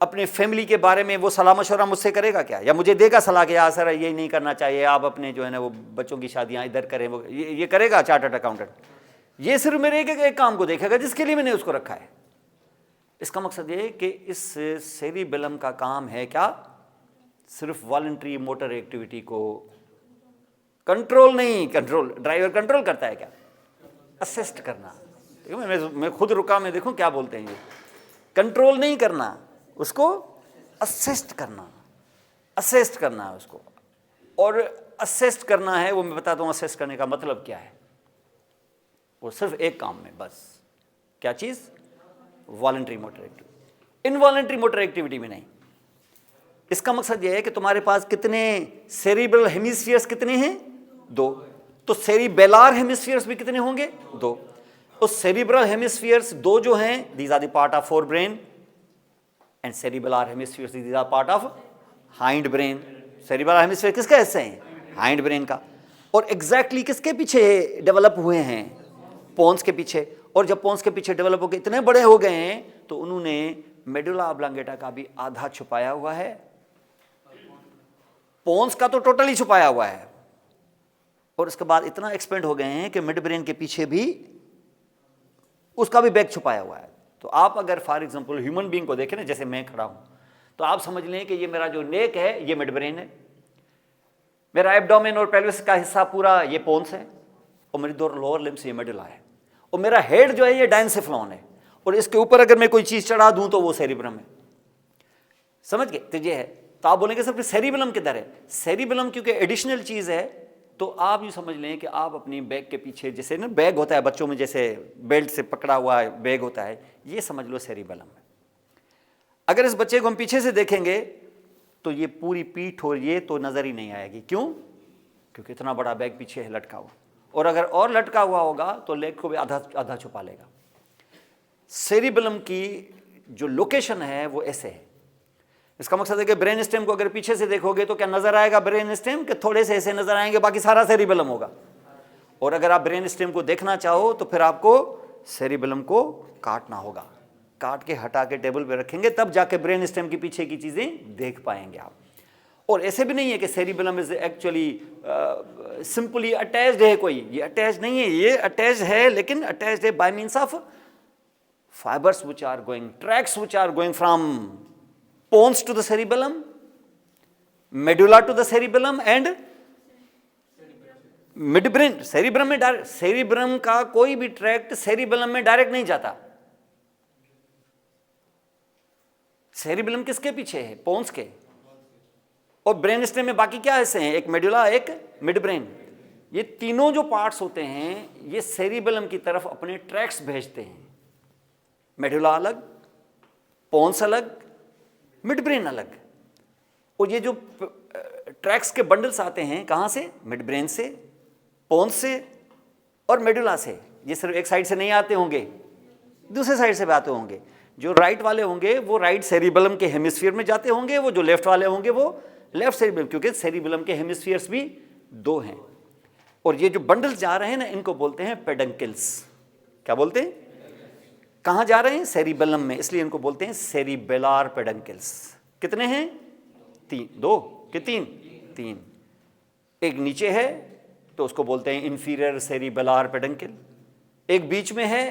अपने फैमिली के बारे में वो सलाह मशवरा मुझसे करेगा क्या? या मुझे देगा सलाह कि यार सर ये नहीं करना चाहिए, आप अपने जो है ना वो बच्चों की शादियां इधर करें, वो ये करेगा चार्टर्ड अकाउंटेंट? ये सिर्फ मेरे एक काम को देखेगा जिसके लिए मैंने उसको रखा है। इसका मकसद ये है कि इस सेरिबेलम का काम है क्या? सिर्फ वॉलंटरी मोटर एक्टिविटी को कंट्रोल नहीं, कंट्रोल ड्राइवर कंट्रोल करता है क्या? असिस्ट करना। मैं खुद रुका, मैं देखूं क्या बोलते हैं ये। कंट्रोल नहीं करना, उसको असिस्ट करना, असिस्ट करना है उसको। और असिस्ट करना है, वो मैं बताता हूं असिस्ट करने का मतलब क्या है। वो सिर्फ एक काम में बस। क्या चीज? Voluntary motor activity. Involuntary motor activity में नहीं। इसका मकसद यह है कि तुम्हारे पास कितने सेरिब्रल हेमिस्फीयर्स कितने हैं? 2। तो सेरिबेलार हेमिस्फीयर्स भी कितने होंगे? 2। तो सेरिब्रल हेमिस्फीयर्स 2 जो हैं, these are the part of fore brain, and cerebellar hemispheres these are part of hind brain. Cerebellar hemisphere किसका हिस्सा है? हाइंड ब्रेन का। और एग्जैक्टली किसके पीछे डेवलप हुए हैं? पोन्स के पीछे। और जब पोन्स के पीछे डेवलप हो गए, इतने बड़े हो गए हैं, तो उन्होंने मेडुला ऑब्लांगेटा का भी आधा छुपाया हुआ है पोन्स का तो टोटली छुपाया हुआ है, और उसके बाद इतना एक्सपेंड हो गए हैं कि मिड ब्रेन के पीछे भी उसका भी बैग छुपाया हुआ है। तो आप अगर फॉर एग्जांपल ह्यूमन बीइंग को देखें ना, जैसे मैं खड़ा हूं, तो आप समझ लें कि ये मेरा जो नेक है ये मिड ब्रेन है, मेरा एब्डोमेन और पेल्विस का हिस्सा पूरा ये पोन्स है, और मेरी दो लोअर लिम्स ये मेडुला है, और मेरा हेड जो है ये डायंसेफ्लॉन है, और इसके ऊपर अगर मैं कोई चीज चढ़ा दूं तो वो सेरिब्रम है। समझ गए? तो ये है। तो आप बोलेंगे सर फिर सेरिबेलम किधर है? सेरिबेलम क्योंकि एडिशनल चीज है, तो आप यूँ समझ लें कि आप अपनी बैग के पीछे, जैसे ना बैग होता है बच्चों में, जैसे बेल्ट से पकड़ा हुआ बैग होता है, ये समझ लो सेरिबेलम है। अगर इस बच्चे को हम पीछे से देखेंगे तो ये पूरी पीठ और ये तो नजर ही नहीं आएगी। क्यों? क्योंकि इतना बड़ा बैग पीछे है लटका हुआ, और अगर और लटका हुआ होगा तो लेग को भी आधा आधा छुपा लेगा। सेरिबेलम की जो लोकेशन है वो ऐसे है। इसका मकसद है कि ब्रेन स्टेम को अगर पीछे से देखोगे तो क्या नजर आएगा ब्रेन स्टेम के थोड़े से ऐसे नजर आएंगे, बाकी सारा सेरिबेलम होगा। और अगर आप ब्रेन स्टेम को देखना चाहो तो फिर आपको सेरिबेलम को काटना होगा, काट के हटा के टेबल पे रखेंगे, तब जाके ब्रेन स्टेम के पीछे की चीजें देख पाएंगे आप। और ऐसे भी नहीं है कि cerebellum is actually simply attached है, कोई ये अटैच नहीं है, ये अटैच है, लेकिन अटैच्ड है bye means of fibers which are going, tracks which are going from pons to the cerebellum, medulla to the cerebellum and midbrain। cerebellum में डायरेक्ट, cerebellum का कोई भी ट्रैक्ट cerebellum में डायरेक्ट नहीं जाता। cerebellum किसके पीछे है? पोन्स के। और ब्रेन स्टेम में बाकी क्या हिस्से हैं? एक मेडुला, एक मिडब्रेन। ये तीनों जो पार्ट्स होते हैं ये सेरिबेलम की तरफ अपने ट्रैक्स भेजते हैं। मेडुला अलग, पोन्स अलग, मिडब्रेन अलग। और ये जो ट्रैक्स के बंडल्स आते हैं कहाँ से? मिडब्रेन से, पोन्स से और मेडुला से। ये सिर्फ एक साइड से नहीं आते होंगे, दूसरे साइड से भी आते होंगे। जो राइट वाले होंगे वो राइट सेरिबेलम के हेमिस्फीयर में जाते होंगे, वो जो लेफ्ट वाले होंगे वो लेफ्ट सेरिबेलम, क्योंकि सेरिबेलम के हेमिस्फीयर्स भी दो हैं। और ये जो बंडल्स जा रहे हैं ना, इनको बोलते हैं पेडंकल्स। क्या बोलते हैं? कहाँ जा रहे हैं? सेरिबेलम में, इसलिए इनको बोलते हैं सेरिबेलार पेडंकल्स। कितने हैं? तीन। दो कि तीन? तीन। एक नीचे है तो उसको बोलते हैं इंफीरियर सेरिबेलार पेडंकल, एक बीच में है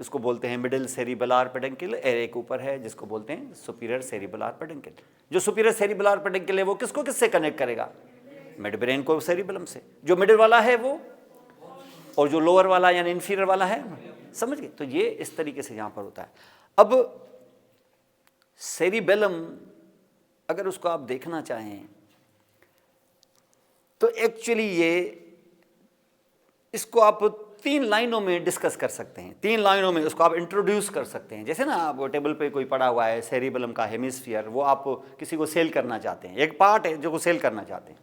उसको बोलते हैं मिडिल सेरिबेलार पेडंकल, और एक ऊपर है जिसको बोलते हैं सुपीरियर सेरिबेलार पेडंकल। जो सुपीरियर सेरिबेलार पेडंकल है वो किसको किससे कनेक्ट करेगा? मिड ब्रेन को सेरिबेलम से। जो मिडिल वाला है वो, और जो लोअर वाला यानी इंफीरियर वाला है, समझ गए? तो ये इस तरीके से यहां पर होता है। अब सेरिबेलम अगर उसको आप देखना चाहें तो एक्चुअली ये, इसको आप तीन लाइनों में डिस्कस कर सकते हैं, तीन लाइनों में उसको आप इंट्रोड्यूस कर सकते हैं। जैसे ना आप टेबल पे कोई पड़ा हुआ है सेरिबेलम का हेमिस्फीयर, वो आप किसी को सेल करना चाहते हैं, एक पार्ट है जो को सेल करना चाहते हैं,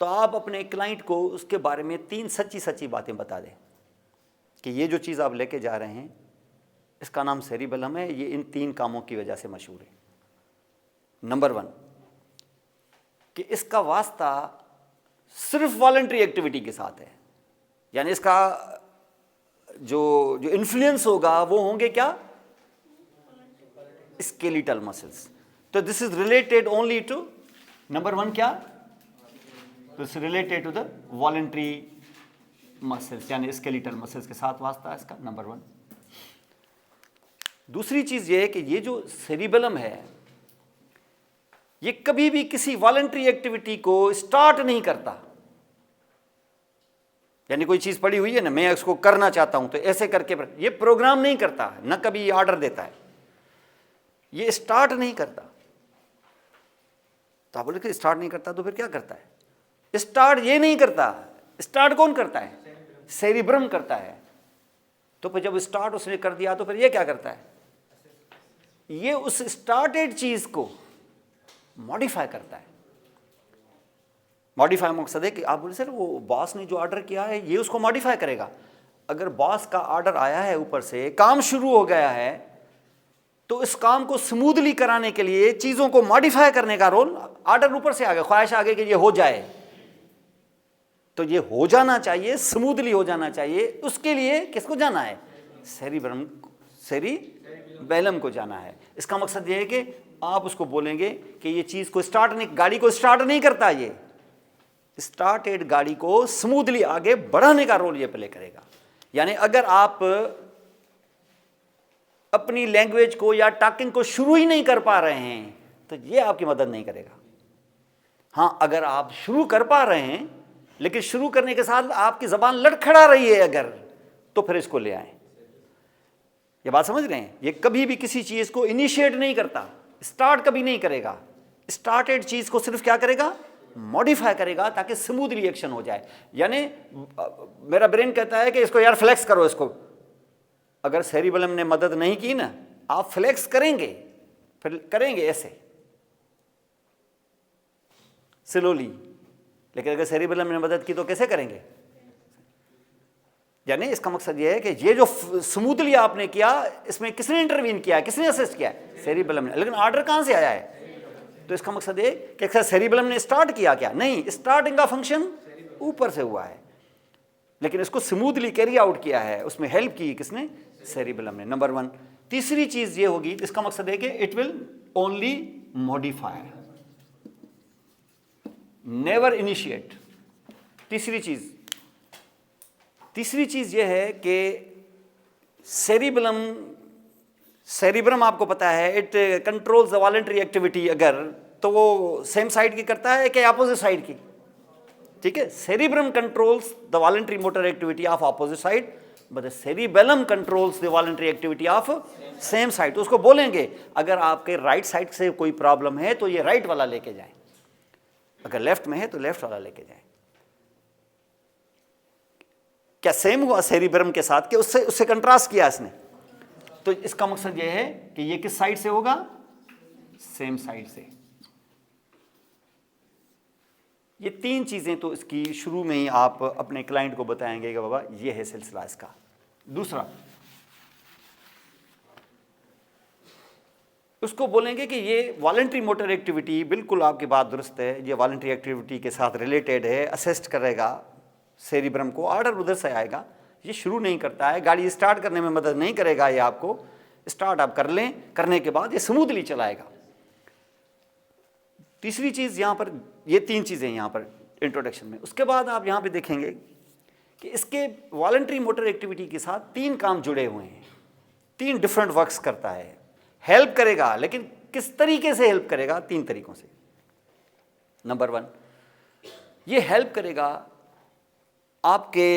तो आप अपने क्लाइंट को उसके बारे में तीन सच्ची सच्ची बातें बता दें कि ये जो चीज़ आप लेके जा रहे हैं इसका नाम सेरिबेलम है, ये इन तीन कामों की वजह से मशहूर है। नंबर 1 कि इसका वास्ता सिर्फ वॉलंटरी एक्टिविटी के साथ है, यानी इसका जो इन्फ्लुएंस होगा वो होंगे क्या? Skeletal muscles. तो this is related only to number 1 क्या? This related to the voluntary muscles, यानी स्केलेटल मसल्स के साथ वास्ता है इसका, नंबर 1। दूसरी चीज ये है कि ये जो सेरिबेलम है ये कभी भी किसी वॉलंटरी एक्टिविटी को स्टार्ट नहीं करता। यानी कोई चीज पड़ी हुई है ना, मैं इसको करना चाहता हूं तो ऐसे करके, ये प्रोग्राम नहीं करता, न कभी ये ऑर्डर देता है, ये स्टार्ट नहीं करता। तो आप बोले कि स्टार्ट नहीं करता तो फिर क्या करता है? स्टार्ट ये नहीं करता, स्टार्ट कौन करता है? सेरिब्रम करता है। तो फिर जब स्टार्ट उसने कर दिया तो फिर ये क्या करता है? ये उस स्टार्टेड चीज को मॉडिफाई करता है। मॉडिफाई मकसद है कि आप बोले सर वो बॉस ने जो ऑर्डर किया है ये उसको मॉडिफाई करेगा। अगर बॉस का ऑर्डर आया है, ऊपर से काम शुरू हो गया है, तो इस काम को स्मूथली कराने के लिए चीजों को मॉडिफाई करने का रोल, ऑर्डर ऊपर से आ गया, ख्वाहिश आ गई कि ये हो जाए, तो ये हो जाना चाहिए, स्मूथली हो जाना चाहिए। उसके लिए किसको जाना है? सेरिब्रम, बेलम को जाना है। इसका मकसद ये है कि आप उसको बोलेंगे कि ये चीज़ को स्टार्ट नहीं, गाड़ी को स्टार्ट नहीं करता, ये स्टार्टेड गाड़ी को स्मूथली आगे बढ़ाने का रोल ये प्ले करेगा। यानी अगर आप अपनी लैंग्वेज को या टॉकिंग को शुरू ही नहीं कर पा रहे हैं तो ये आपकी मदद नहीं करेगा। हाँ, अगर आप शुरू कर पा रहे हैं लेकिन शुरू करने के साथ आपकी जबान लड़खड़ा रही है अगर, तो फिर इसको ले आए। ये बात समझ रहे हैं? ये कभी भी किसी चीज को इनिशिएट नहीं करता, स्टार्ट कभी नहीं करेगा। स्टार्टेड चीज को सिर्फ क्या करेगा, मॉडिफाई करेगा ताकि स्मूथ रिएक्शन हो जाए। यानी मेरा ब्रेन कहता है कि इसको यार फ्लेक्स करो, इसको अगर सेरिबेलम ने मदद नहीं की ना, आप फ्लेक्स करेंगे, फिर करेंगे ऐसे स्लोली, लेकिन अगर सेरिबेलम ने मदद की तो कैसे करेंगे? यानी इसका मकसद यह है कि ये जो स्मूथली आपने किया, इसमें किसने इंटरवीन किया, किसने असिस्ट किया? सेरिबेलम ने। लेकिन ऑर्डर कहां से आया है? तो इसका मकसद है कि सेरिबेलम ने स्टार्ट किया क्या? नहीं, स्टार्टिंग का फंक्शन ऊपर से हुआ है, लेकिन इसको स्मूथली कैरी आउट किया है, उसमें हेल्प की किसने? सेरिबेलम ने। नंबर 1। तीसरी चीज ये होगी, इसका मकसद है कि it will only modify, never initiate. तीसरी चीज यह है कि सेरिबेलम आपको पता है it controls the voluntary activity. अगर तो वो सेम साइड की करता है कि अपोजिट साइड की? ठीक है, cerebrum controls the voluntary motor activity of opposite side, but the cerebellum controls the voluntary activity of same side. तो उसको बोलेंगे अगर आपके राइट साइड से कोई प्रॉब्लम है तो ये राइट वाला लेके जाए, अगर लेफ्ट में है तो लेफ्ट वाला लेके जाए। क्या सेम हुआ सेरिब्रम के साथ कि उससे कंट्रास्ट किया इसने? तो इसका मकसद यह है कि ये किस साइड से होगा? सेम साइड से। ये 3 चीजें तो इसकी शुरू में ही आप अपने क्लाइंट को बताएंगे कि बाबा ये है सिलसिला इसका। दूसरा, उसको बोलेंगे कि ये वॉलंटरी मोटर एक्टिविटी, बिल्कुल आपकी बात दुरुस्त है, ये वॉलंटरी एक्टिविटी के साथ रिलेटेड है, असिस्ट करेगा सेरिब्रम को, ऑर्डर उधर से आएगा, ये शुरू नहीं करता है, गाड़ी स्टार्ट करने में मदद नहीं करेगा, ये आपको स्टार्ट आप कर लें, करने के बाद ये स्मूथली चलाएगा। तीसरी चीज यहां पर, ये 3 चीजें यहां पर इंट्रोडक्शन में। उसके बाद आप यहां पे देखेंगे कि इसके वॉलंटरी मोटर एक्टिविटी के साथ 3 काम जुड़े हुए हैं, 3 डिफरेंट वर्क्स करता है। हेल्प करेगा, लेकिन किस तरीके से हेल्प करेगा? 3 तरीकों से। नंबर 1, ये हेल्प करेगा आपके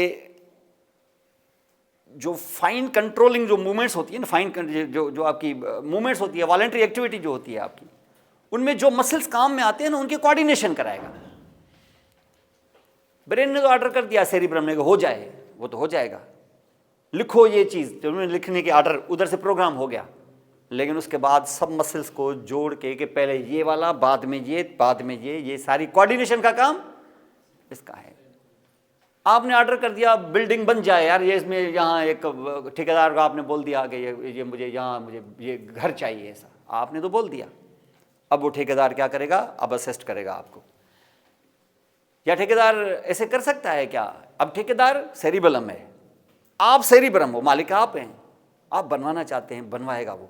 जो फाइन कंट्रोलिंग जो मूवमेंट्स होती है ना, फाइन जो आपकी मूवमेंट्स होती है, वॉलंटरी एक्टिविटी जो होती है आपकी, उनमें जो मसल्स काम में आते हैं ना, उनके कोऑर्डिनेशन कराएगा। ब्रेन ने तो ऑर्डर कर दिया सेरिब्रम ने, हो जाए, वो तो हो जाएगा, लिखो ये चीज, तो उन्होंने लिखने के ऑर्डर उधर से प्रोग्राम हो गया, लेकिन उसके बाद सब मसल्स को जोड़ के कि पहले ये वाला, बाद में ये, बाद में ये सारी कोऑर्डिनेशन का काम इसका है। आपने ऑर्डर कर दिया बिल्डिंग बन जाए यार, ये इसमें यहाँ एक ठेकेदार को आपने बोल दिया कि ये मुझे यहाँ मुझे ये घर चाहिए, ऐसा आपने तो बोल दिया। अब वो ठेकेदार क्या करेगा? अब असिस्ट करेगा आपको। या ठेकेदार ऐसे कर सकता है क्या? अब ठेकेदार सेरिबेलम है, आप सेरिब्रम हो, मालिक आप हैं, आप बनवाना चाहते हैं, बनवाएगा वो।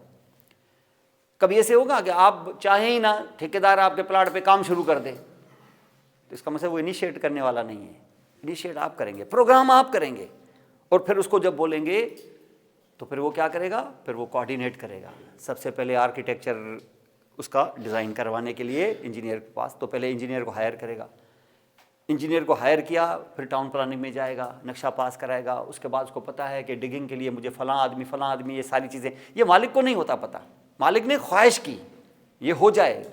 कभी ऐसे होगा कि आप चाहे ही ना, ठेकेदार आपके प्लाट पे काम शुरू कर दे, तो इसका मतलब वो इनिशिएट करने वाला नहीं है। इनिशिएट आप करेंगे, प्रोग्राम आप करेंगे, और फिर उसको जब बोलेंगे तो फिर वो क्या करेगा? फिर वो कोऑर्डिनेट करेगा। सबसे पहले आर्किटेक्चर उसका डिज़ाइन करवाने के लिए इंजीनियर के पास, तो पहले इंजीनियर को हायर करेगा, इंजीनियर को हायर किया, फिर टाउन प्लानिंग में जाएगा, नक्शा पास कराएगा। उसके बाद उसको पता है कि डिगिंग के लिए मुझे फलां आदमी, ये सारी चीज़ें, ये मालिक को नहीं होता पता, मालिक ने ख्वाहिश की ये हो जाए,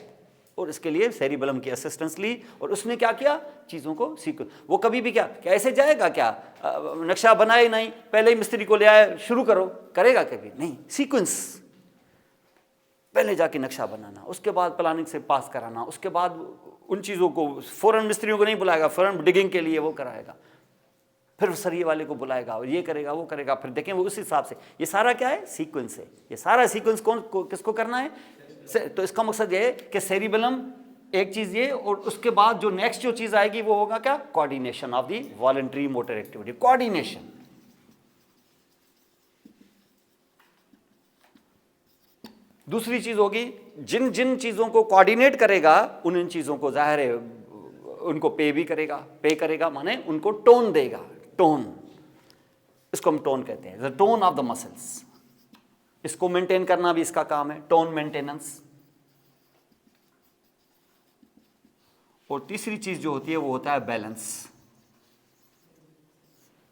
और इसके लिए सेरिबेलम की असिस्टेंस ली, और उसने क्या किया? चीज़ों को सीख। वो कभी भी क्या ऐसे जाएगा क्या? नक्शा बनाए नहीं, पहले ही मिस्त्री को ले आए, शुरू करो, करेगा कभी नहीं। सीक्वेंस, पहले जाके नक्शा बनाना, उसके बाद प्लानिंग से पास कराना, उसके बाद उन चीज़ों को फौरन मिस्त्रियों को नहीं बुलाएगा, फौरन डिगिंग के लिए वो कराएगा, फिर सरिये वाले को बुलाएगा, और ये करेगा वो करेगा, फिर देखें वो उस हिसाब से। ये सारा क्या है? सीक्वेंस है। ये सारा सीक्वेंस किसको करना है? तो इसका मकसद ये है कि सेरिबेलम एक चीज़ ये, और उसके बाद जो नेक्स्ट जो चीज़ आएगी वो होगा क्या? Coordination of the voluntary motor activity. Coordination, दूसरी चीज़ होगी, जिन जिन चीज़ों को कोऑर्डिनेट करेगा उन इन चीज़ों को जाहिर है उनको पे करेगा माने उनको टोन देगा। टोन, इसको हम टोन कहते हैं, the tone of the muscles. इसको मेंटेन करना भी इसका काम है, टोन मेंटेनेंस। और तीसरी चीज जो होती है वो होता है बैलेंस।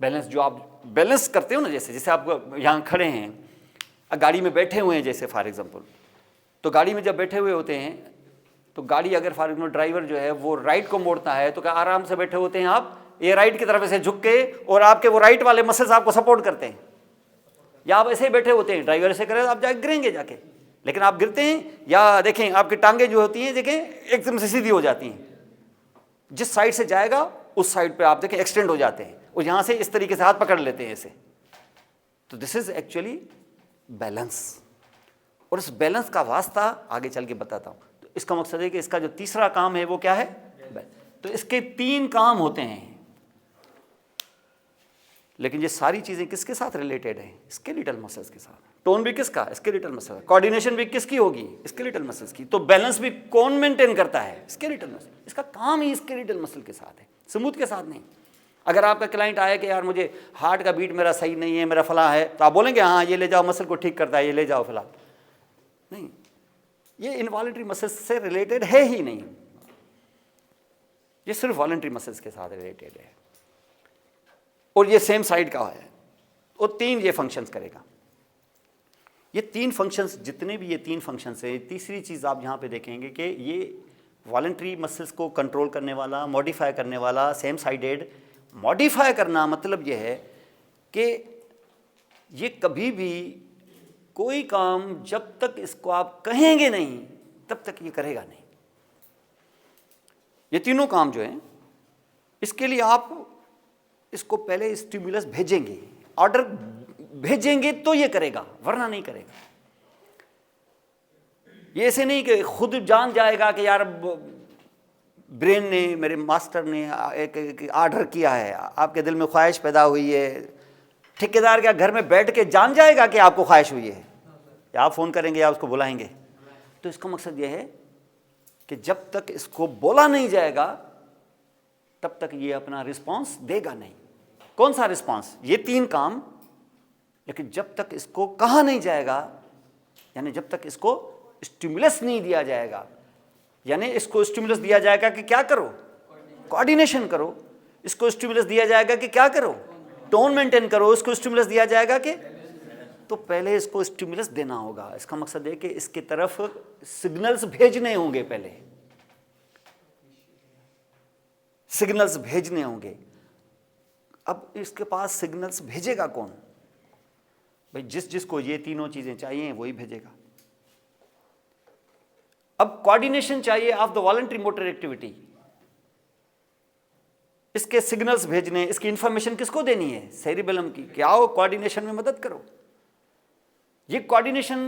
बैलेंस जो आप बैलेंस करते हो ना, जैसे आप यहां खड़े हैं, गाड़ी में बैठे हुए हैं जैसे फॉर एग्जांपल, तो गाड़ी में जब बैठे हुए होते हैं तो गाड़ी अगर फॉर एग्जांपल ड्राइवर जो है वो राइट को मोड़ता है तो क्या आराम से बैठे होते हैं आप, ये राइट की तरफ से झुक के, और आपके वो राइट वाले मसल्स आपको सपोर्ट करते हैं, या आप ऐसे ही बैठे होते हैं, ड्राइवर ऐसे करे आप जाके गिरेंगे जाके, लेकिन आप गिरते हैं, या देखें आपकी टांगे जो होती हैं देखें एकदम से सीधी हो जाती हैं, जिस साइड से जाएगा उस साइड पे आप देखें एक्सटेंड हो जाते हैं, और यहां से इस तरीके से हाथ पकड़ लेते हैं ऐसे। तो दिस इज एक्चुअली बैलेंस, और इस बैलेंस का वास्ता आगे चल के बताता हूं। तो इसका मकसद है कि इसका जो तीसरा काम है वो क्या है, तो इसके 3 काम होते हैं, लेकिन ये सारी चीजें किसके साथ रिलेटेड है, स्केलेटल मसल्स के साथ। टोन भी किसका, स्केलेटल मसल। कोऑर्डिनेशन भी किसकी होगी, स्केलेटल मसल्स की। तो बैलेंस भी कौन मेंटेन करता है, स्केलेटल मसल। इसका काम ही स्केलेटल मसल के साथ है, स्मूथ के साथ नहीं। अगर आपका क्लाइंट आए कि यार मुझे हार्ट का बीट मेरा सही नहीं है, मेरा फला है, तो आप बोलेंगे हाँ ये ले जाओ, मसल को ठीक करता है, ये ले जाओ फिलहाल। नहीं, ये इनवॉलंटरी मसल्स से रिलेटेड है ही नहीं, ये सिर्फ वॉलंटरी मसल्स के साथ रिलेटेड है, और ये सेम साइड का है, और 3 ये फंक्शंस करेगा। ये 3 फंक्शंस, जितने भी ये 3 फंक्शंस है, तीसरी चीज़ आप यहाँ पे देखेंगे कि ये वॉलंटरी मसल्स को कंट्रोल करने वाला, मॉडिफाई करने वाला, सेम साइडेड। मॉडिफाई करना मतलब ये है कि ये कभी भी कोई काम जब तक इसको आप कहेंगे नहीं तब तक ये करेगा नहीं। ये तीनों काम जो हैं, इसके लिए आप इसको पहले स्टिमुलस भेजेंगे, ऑर्डर भेजेंगे तो ये करेगा, वरना नहीं करेगा। ये ऐसे नहीं कि खुद जान जाएगा कि यार ब्रेन ने, मेरे मास्टर ने एक ऑर्डर किया है, आपके दिल में ख्वाहिश पैदा हुई है, ठेकेदार क्या घर में बैठ के जान जाएगा कि आपको ख्वाहिश हुई है, या आप फ़ोन करेंगे या उसको बुलाएंगे। तो इसका मकसद यह है कि जब तक इसको बोला नहीं जाएगा तब तक ये अपना रिस्पांस देगा नहीं। कौन सा रिस्पांस, ये 3 काम, लेकिन जब तक इसको कहा नहीं जाएगा, यानी जब तक इसको स्टिमुलस नहीं दिया जाएगा, यानी इसको स्टिमुलस दिया जाएगा कि क्या करो, कोऑर्डिनेशन करो, इसको स्टिमुलस दिया जाएगा कि क्या करो, टोन मेंटेन करो, इसको स्टिमुलस दिया जाएगा कि, तो पहले इसको स्टिमुलस देना होगा। इसका मकसद है कि इसकी तरफ सिग्नल्स भेजने होंगे, पहले सिग्नल्स भेजने होंगे। अब इसके पास सिग्नल्स भेजेगा कौन, भाई जिस जिसको ये तीनों चीजें चाहिए वही भेजेगा। अब कोऑर्डिनेशन चाहिए of the voluntary motor activity, इसके सिग्नल्स भेजने, इसकी इंफॉर्मेशन किसको देनी है, सेरिबेलम की, कि आओ कोऑर्डिनेशन में मदद करो। ये कोऑर्डिनेशन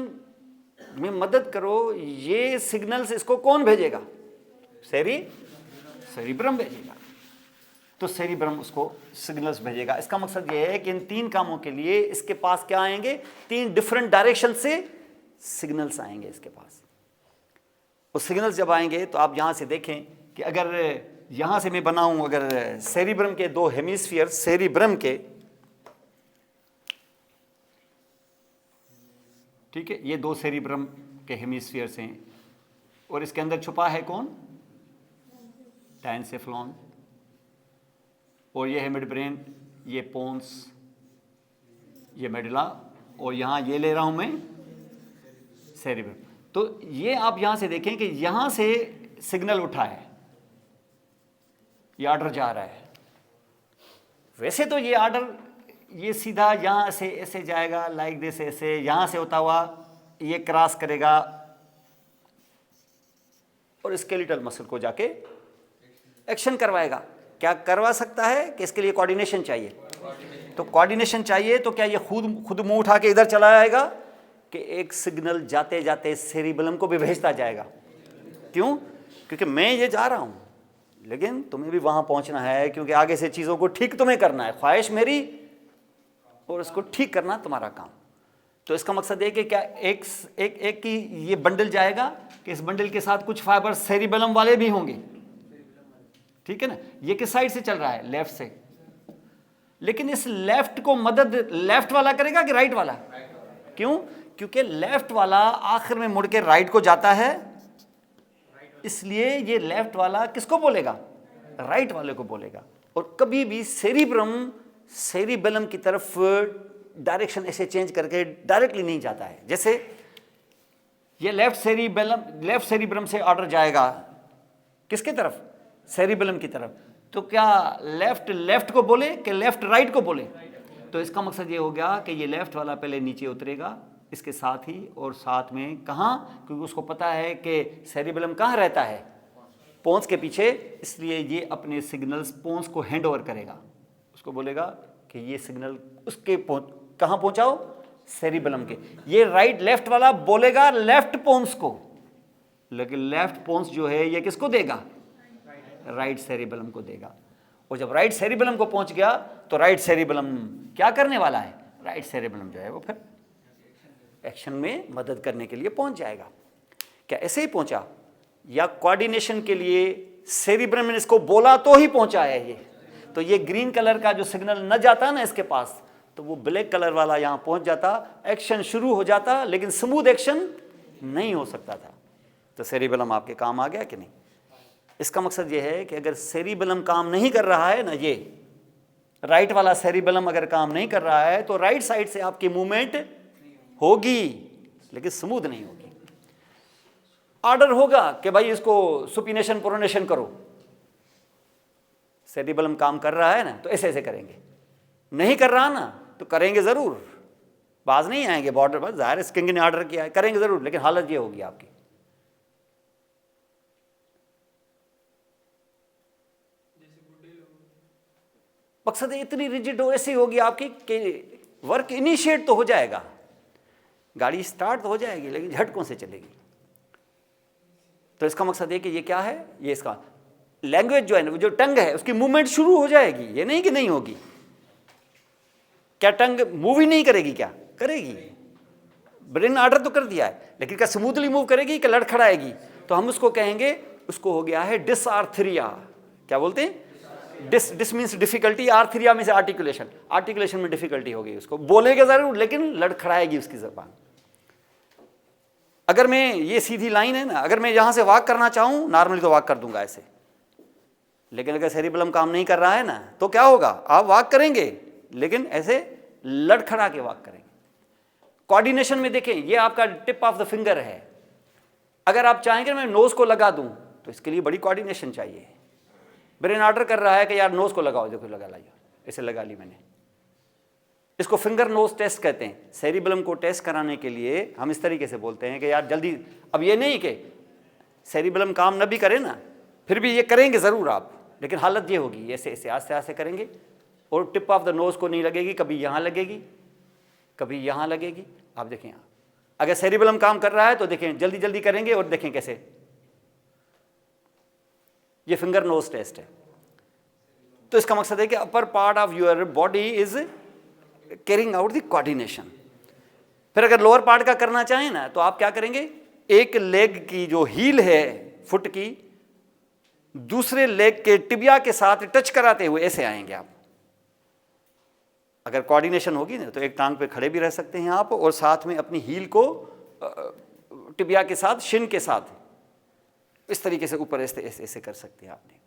में मदद करो, ये सिग्नल्स इसको कौन भेजेगा, सेरिब्रम भेजेगा। तो सेरिब्रम उसको सिग्नल्स भेजेगा। इसका मकसद ये है कि इन 3 कामों के लिए इसके पास क्या आएंगे, 3 डिफरेंट डायरेक्शन से सिग्नल्स आएंगे इसके पास। वो सिग्नल्स जब आएंगे तो आप यहां से देखें कि अगर यहां से मैं बनाऊं, अगर सेरिब्रम के 2 हेमिस्फीयर, सेरिब्रम के, ठीक है, ये 2 सेरिब्रम के हेमिस्फीयर्स हैं, और इसके अंदर छुपा है कौन, डायनसेफ्लॉन, और ये है मिड ब्रेन, ये पोन्स, ये मेडुला, और यहां ये ले रहा हूं मैं सेरिब्रम। तो ये आप यहां से देखें कि यहां से सिग्नल उठा है, ये ऑर्डर जा रहा है। वैसे तो ये ऑर्डर ये सीधा यहां से ऐसे जाएगा, लाइक दिस, ऐसे यहां से होता हुआ ये क्रॉस करेगा और स्केलेटल मसल को जाके एक्शन करवाएगा। क्या करवा सकता है कि इसके लिए कोऑर्डिनेशन चाहिए, तो कोऑर्डिनेशन चाहिए तो क्या ये खुद मुंह उठा के इधर चला जाएगा कि एक सिग्नल जाते जाते सेरिबेलम को भी भेजता जाएगा। क्यों, क्योंकि मैं ये जा रहा हूं, लेकिन तुम्हें भी वहां पहुंचना है, क्योंकि आगे से चीजों को ठीक तुम्हें करना है, ख्वाहिश मेरी और उसको ठीक करना तुम्हारा काम। तो इसका मकसद है कि क्या एक एक एक की ये बंडल जाएगा कि इस बंडल के साथ कुछ फाइबर सेरिबेलम वाले भी होंगे, ठीक है ना। ये किस साइड से चल रहा है? लेफ्ट से। लेकिन इस लेफ्ट को मदद लेफ्ट वाला करेगा कि राइट वाला? क्यों? क्योंकि लेफ्ट वाला आखिर में मुड़ के राइट को जाता है, इसलिए ये लेफ्ट वाला किसको बोलेगा? राइट वाले को बोलेगा। और कभी भी सेरिबेलम की तरफ डायरेक्शन ऐसे चेंज करके डायरेक्टली नहीं जाता है। जैसे ये लेफ्ट सेरिबेलम से ऑर्डर जाएगा किसके तरफ? सेरिबेलम की तरफ। तो क्या लेफ्ट को बोले कि लेफ्ट राइट को बोले? तो इसका मकसद ये हो गया कि ये लेफ्ट वाला पहले नीचे उतरेगा इसके साथ ही, और साथ में कहाँ? क्योंकि उसको पता है कि सेरिबेलम कहाँ रहता है? पोंस के पीछे, इसलिए ये अपने सिग्नल्स पोंस को हैंड ओवर करेगा। उसको बोलेगा कि ये सिग्नल उसके कहाँ पहुँचाओ? सेरिबेलम के। ये राइट लेफ्ट वाला बोलेगा लेफ्ट पोंस को, लेकिन लेफ्ट पोंस जो है ये किसको देगा? राइट सेरिबेलम को देगा। और जब राइट सेरिबेलम को पहुंच गया तो राइट सेरिबेलम क्या करने वाला है? राइट सेरिबेलम जो है वो फिर एक्शन में मदद करने के लिए पहुंच जाएगा। क्या ऐसे ही पहुंचा, या कोऑर्डिनेशन के लिए सेरिबेलम ने इसको बोला तो ही पहुंचा है ये? तो ये ग्रीन कलर का जो सिग्नल न जाता ना इसके पास, तो वो ब्लैक कलर वाला यहाँ पहुंच जाता, एक्शन शुरू हो जाता, लेकिन स्मूथ एक्शन नहीं हो सकता था। तो सेरिबेलम आपके काम आ गया कि नहीं? इसका मकसद ये है कि अगर सेरिबेलम काम नहीं कर रहा है ना, ये राइट वाला सेरिबेलम अगर काम नहीं कर रहा है तो राइट साइड से आपकी मूवमेंट होगी, लेकिन स्मूथ नहीं होगी। ऑर्डर होगा कि भाई इसको सुपिनेशन प्रोनेशन करो, सेरिबेलम काम कर रहा है ना तो ऐसे ऐसे करेंगे, नहीं कर रहा ना तो करेंगे ज़रूर, बाज नहीं आएंगे बॉर्डर पर, ज़ाहिर किंग ने ऑर्डर किया है करेंगे ज़रूर, लेकिन हालत ये होगी आपकी। मकसद इतनी रिजिड ऐसी होगी आपकी कि वर्क इनिशिएट तो हो जाएगा, गाड़ी स्टार्ट तो हो जाएगी, लेकिन झटकों से चलेगी। तो इसका मकसद है कि ये क्या है? ये इसका लैंग्वेज जो है ना, जो टंग है उसकी मूवमेंट शुरू हो जाएगी, ये नहीं कि नहीं होगी। क्या टंग मूव ही नहीं करेगी? क्या करेगी? ब्रेन ऑर्डर तो कर दिया है, लेकिन क्या स्मूथली मूव करेगी कि लड़खड़ाएगी? तो हम उसको कहेंगे, उसको हो गया है डिसआर्थरिया। क्या बोलते हैं? डिस मीन्स डिफिकल्टी, आर्थरिया में से आर्टिकुलेशन, आर्टिकुलेशन में डिफिकल्टी होगी, उसको बोलेगा जरूर लेकिन लड़खड़ाएगी उसकी जबान। अगर मैं ये सीधी लाइन है ना, अगर मैं यहां से वॉक करना चाहूं नॉर्मली तो वॉक कर दूंगा ऐसे, लेकिन अगर सेरिबेलम काम नहीं कर रहा है ना तो क्या होगा? आप वॉक करेंगे लेकिन ऐसे लड़खड़ा के वॉक करेंगे। कोऑर्डिनेशन में देखें, ये आपका टिप ऑफ द फिंगर है, अगर आप चाहेंगे मैं नोज को लगा दूं तो इसके लिए बड़ी कोऑर्डिनेशन चाहिए। ब्रेन ऑर्डर कर रहा है कि यार नोज को लगाओ, देखो लगा लाइए, ऐसे लगा ली मैंने। इसको फिंगर नोज टेस्ट कहते हैं। सेरिबेलम को टेस्ट कराने के लिए हम इस तरीके से बोलते हैं कि यार जल्दी, अब ये नहीं कि सेरिबेलम काम न भी करे ना, फिर भी ये करेंगे ज़रूर आप, लेकिन हालत ये होगी ऐसे ऐसे आस्ते आस्ते करेंगे, और टिप ऑफ द नोज को नहीं लगेगी, कभी यहाँ लगेगी कभी यहाँ लगेगी। आप देखें यहाँ अगर सेरिबेलम काम कर रहा है तो देखें जल्दी जल्दी करेंगे, और देखें कैसे, ये फिंगर नोज टेस्ट है। तो इसका मकसद है कि upper part of your body is carrying out the coordination. फिर अगर लोअर पार्ट का करना चाहें ना तो आप क्या करेंगे, एक लेग की जो हील है फुट की दूसरे लेग के टिबिया के साथ टच कराते हुए ऐसे आएंगे आप। अगर कोऑर्डिनेशन होगी ना तो एक टांग पे खड़े भी रह सकते हैं आप, और साथ में अपनी हील को टिबिया के साथ, शिन के साथ इस तरीके से ऊपर ऐसे ऐसे कर सकते हैं आपने।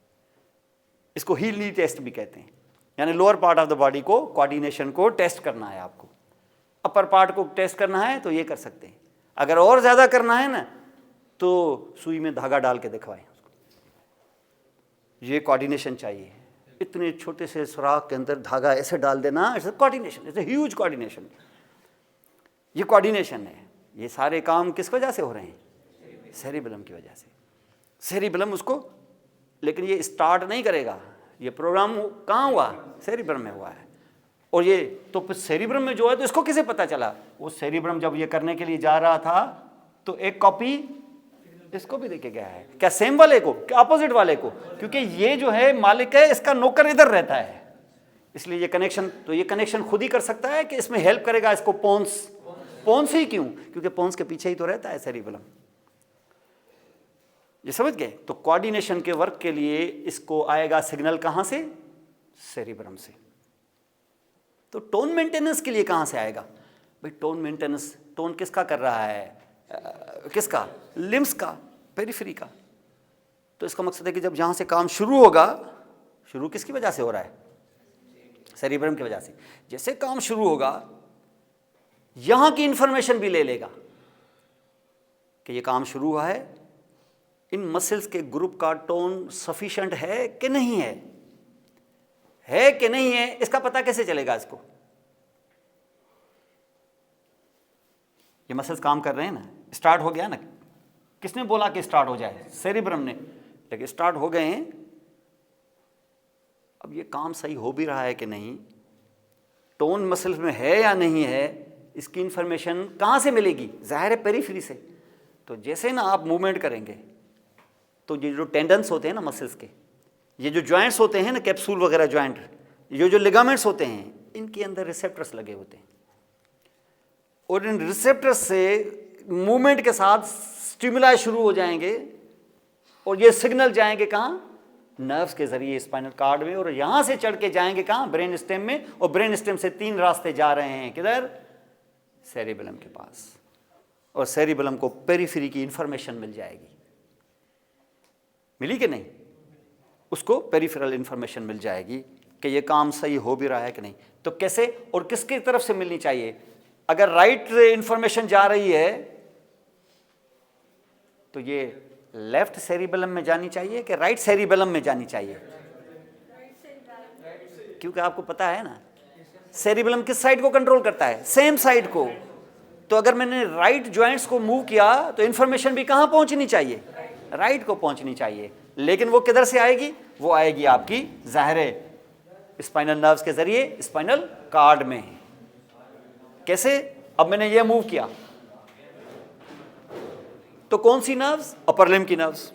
इसको हील नी टेस्ट भी कहते हैं, यानी lower part of the body को कोऑर्डिनेशन को टेस्ट करना है आपको। अपर पार्ट को टेस्ट करना है तो ये कर सकते हैं। अगर और ज़्यादा करना है ना तो सुई में धागा डाल के दिखवाएं उसको, ये कोऑर्डिनेशन चाहिए। इतने छोटे से सुराख के अंदर धागा ऐसे डाल देना, it's coordination, it's huge coordination. ये कोऑर्डिनेशन है। ये सारे काम किस वजह से हो रहे हैं? सेरिबेलम की वजह से। सेरिबेलम उसको, लेकिन ये स्टार्ट नहीं करेगा, ये प्रोग्राम कहाँ हुआ? सेरिबेलम में हुआ है। और ये तो सेरिबेलम में जो है तो इसको कैसे पता चला? वो सेरिबेलम जब ये करने के लिए जा रहा था तो एक कॉपी इसको भी देके गया है। क्या सेम वाले को, क्या अपोजिट वाले को? क्योंकि ये जो है मालिक है, इसका नौकर इधर रहता है, इसलिए ये कनेक्शन, तो ये कनेक्शन खुद ही कर सकता है कि इसमें हेल्प करेगा इसको पोंस पोन्स ही क्यों? क्योंकि पोन्स के पीछे ही तो रहता है सेरिबेलम। ये समझ गए? तो कोऑर्डिनेशन के वर्क के लिए इसको आएगा सिग्नल कहां से? सेरिब्रम से। तो टोन मेंटेनेंस के लिए कहां से आएगा भाई? टोन मेंटेनेंस, टोन किसका कर रहा है? किसका? लिम्स का, पेरिफेरी का। तो इसका मकसद है कि जब यहां से काम शुरू होगा, शुरू किसकी वजह से हो रहा है? सेरिब्रम की वजह से। जैसे काम शुरू होगा यहां की इंफॉर्मेशन भी ले लेगा कि ये काम शुरू हुआ है, इन मसल्स के ग्रुप का टोन सफिशिएंट है कि नहीं है कि नहीं है, इसका पता कैसे चलेगा इसको? ये मसल्स काम कर रहे हैं ना, स्टार्ट हो गया ना। किसने बोला कि स्टार्ट हो जाए? सेरिब्रम ने। लेकिन स्टार्ट हो गए हैं, अब ये काम सही हो भी रहा है कि नहीं, टोन मसल्स में है या नहीं है, इसकी इंफॉर्मेशन कहां से मिलेगी? जाहिर है पेरिफेरी से। तो जैसे ना आप मूवमेंट करेंगे तो ये जो टेंडन्स होते हैं ना मसल्स के, ये जो जॉइंट्स होते हैं ना, कैप्सूल वगैरह जॉइंट, ये जो लिगामेंट्स होते हैं, इनके अंदर रिसेप्टर्स लगे होते हैं और इन रिसेप्टर्स से मूवमेंट के साथ स्टिमुलाई शुरू हो जाएंगे और ये सिग्नल जाएंगे कहाँ? नर्व्स के जरिए स्पाइनल कार्ड में, और यहां से चढ़ के जाएंगे कहाँ? ब्रेन स्टेम में। और ब्रेन स्टेम से 3 रास्ते जा रहे हैं, किधर? सेरिबेलम के पास। और सेरिबेलम को पेरिफेरी की इंफॉर्मेशन मिल जाएगी। मिली कि नहीं? उसको पेरिफेरल इंफॉर्मेशन मिल जाएगी कि ये काम सही हो भी रहा है कि नहीं। तो कैसे और किसकी तरफ से मिलनी चाहिए? अगर राइट इंफॉर्मेशन जा रही है तो ये लेफ्ट सेरिबेलम में जानी चाहिए कि राइट सेरिबेलम में जानी चाहिए? क्योंकि आपको पता है ना, सेरिबेलम किस साइड को कंट्रोल करता है? सेम साइड को। तो अगर मैंने राइट जॉइंट्स को मूव किया तो इंफॉर्मेशन भी कहां पहुंचनी चाहिए? राइट को पहुंचनी चाहिए। लेकिन वो किधर से आएगी? वो आएगी आपकी जाहिर स्पाइनल नर्व्स के जरिए स्पाइनल कार्ड में। कैसे? अब मैंने ये मूव किया तो कौन सी नर्व्स? अपर लिम्ब की नर्व्स।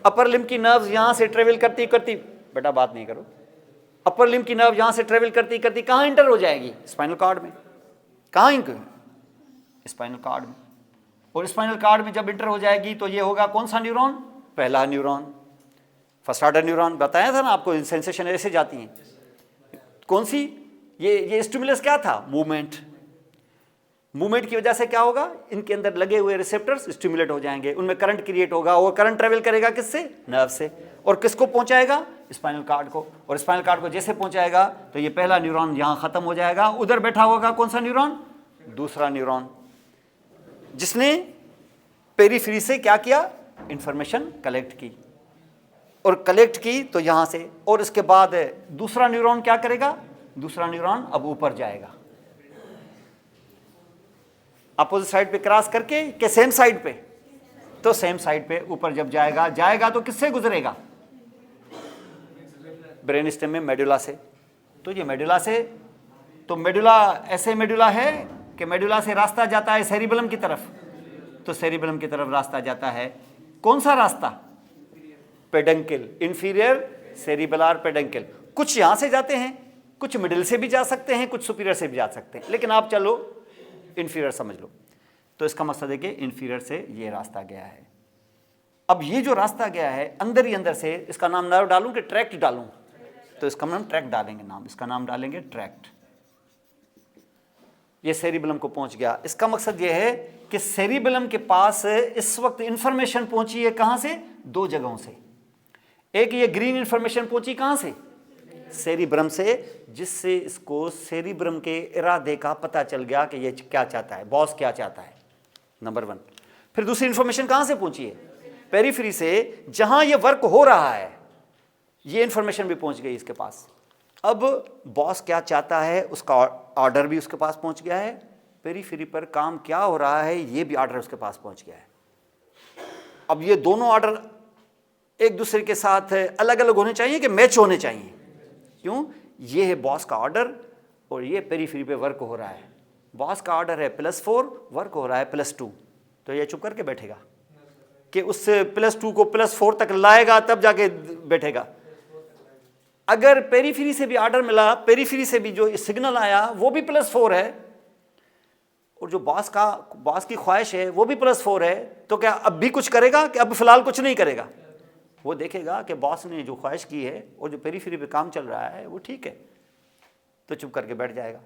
अपर लिम्ब की नर्व्स यहां से ट्रेवल करती करती, बेटा बात नहीं करो, अपर लिम्ब की नर्व यहां से ट्रेवल करती करती कहां इंटर हो जाएगी? स्पाइनल कार्ड में। कहां? स्पाइनल कार्ड में। और स्पाइनल कार्ड में जब इंटर हो जाएगी तो ये होगा कौन सा न्यूरॉन? पहला न्यूरॉन, फर्स्ट ऑर्डर न्यूरॉन। बताया था ना आपको, सेंसेशन ऐसे जाती हैं। कौन सी? ये स्टिमुलस क्या था? मूवमेंट। मूवमेंट की वजह से क्या होगा? इनके अंदर लगे हुए रिसेप्टर्स स्टिमुलेट हो जाएंगे, उनमें करंट क्रिएट होगा, और करंट ट्रेवल करेगा किससे? नर्व से। और किसको पहुंचाएगा? स्पाइनल कार्ड को। और स्पाइनल कार्ड को जैसे पहुंचाएगा तो ये पहला न्यूरॉन यहां खत्म हो जाएगा, उधर बैठा होगा कौन सा न्यूरॉन? दूसरा न्यूरॉन, जिसने पेरिफेरी से क्या किया? इंफॉर्मेशन कलेक्ट की। और कलेक्ट की तो यहां से, और इसके बाद दूसरा न्यूरॉन क्या करेगा? दूसरा न्यूरॉन अब ऊपर जाएगा, अपोजिट साइड पे क्रॉस करके के सेम साइड पे? तो सेम साइड पे ऊपर जब जाएगा तो किससे गुजरेगा? ब्रेन स्टेम में मेडुला से। तो ये मेडुला से, तो मेडुला ऐसे मेडुला है कि मेडुला से रास्ता जाता है सेरिबेलम की तरफ। तो सेरिबेलम की तरफ रास्ता जाता है, कौन सा रास्ता? Peduncle, inferior cerebellar peduncle. कुछ यहां से जाते हैं, कुछ मिडिल से भी जा सकते हैं, कुछ सुपीरियर से भी जा सकते हैं, लेकिन आप चलो इंफीरियर समझ लो। तो इसका मकसद है कि इंफीरियर से ये रास्ता गया है। अब ये जो रास्ता गया है अंदर ही अंदर से, इसका नाम नर्व डालूं कि ट्रैक्ट डालूं? तो इसका नाम ट्रैक्ट डालेंगे, नाम इसका नाम डालेंगे ट्रैक्ट। ये सेरिबेलम को पहुंच गया। इसका मकसद ये है कि सेरिबेलम के पास इस वक्त इंफॉर्मेशन पहुंची है कहां से? 2 जगहों से। एक ये ग्रीन इंफॉर्मेशन पहुंची कहां से? सेरिब्रम से, जिससे इसको सेरिब्रम के इरादे का पता चल गया कि ये क्या चाहता है, बॉस क्या चाहता है, नंबर 1। फिर दूसरी इंफॉर्मेशन कहां से पहुंची है? पेरिफेरी से, जहां ये वर्क हो रहा है, ये इंफॉर्मेशन भी पहुंच गई इसके पास। अब बॉस क्या चाहता है उसका ऑर्डर भी उसके पास पहुंच गया है, पेरिफेरी पर काम क्या हो रहा है ये भी ऑर्डर उसके पास पहुंच गया है। अब ये दोनों ऑर्डर एक दूसरे के साथ अलग अलग होने चाहिए कि मैच होने चाहिए? क्यों? ये है बॉस का ऑर्डर और ये पेरिफेरी पे वर्क हो रहा है। बॉस का ऑर्डर है +4, वर्क हो रहा है +2। तो ये चुप करके बैठेगा कि उससे +2 को +4 तक लाएगा तब जाके बैठेगा। अगर पेरिफेरी से भी ऑर्डर मिला, पेरिफेरी से भी जो सिग्नल आया वो भी +4 है, और जो बॉस की ख्वाहिश है वो भी +4 है, तो क्या अब भी कुछ करेगा कि अब फिलहाल कुछ नहीं करेगा? वो देखेगा कि बॉस ने जो ख्वाहिश की है और जो पेरीफेरी पे काम चल रहा है वो ठीक है, तो चुप करके बैठ जाएगा।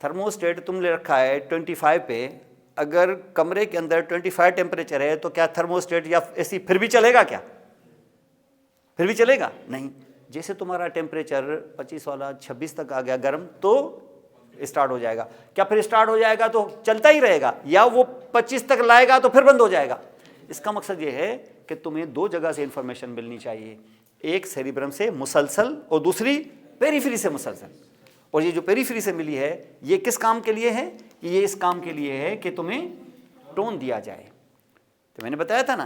थर्मोस्टेट तुम ले रखा है 25 पे, अगर कमरे के अंदर 25 टेम्परेचर है तो क्या थर्मोस्टेट या एसी फिर भी चलेगा? क्या फिर भी चलेगा? नहीं। जैसे तुम्हारा टेम्परेचर 25 वाला 26 तक आ गया गर्म, तो स्टार्ट हो जाएगा। क्या फिर स्टार्ट हो जाएगा तो चलता ही रहेगा, या वो 25 तक लाएगा तो फिर बंद हो जाएगा? इसका मकसद ये है कि तुम्हें दो जगह से इंफॉर्मेशन मिलनी चाहिए, एक सेरिब्रम से मुसलसल और दूसरी पेरीफेरी से मुसलसल। और ये जो पेरीफेरी से मिली है ये किस काम के लिए है? ये इस काम के लिए है कि तुम्हें टोन दिया जाए। तो मैंने बताया था ना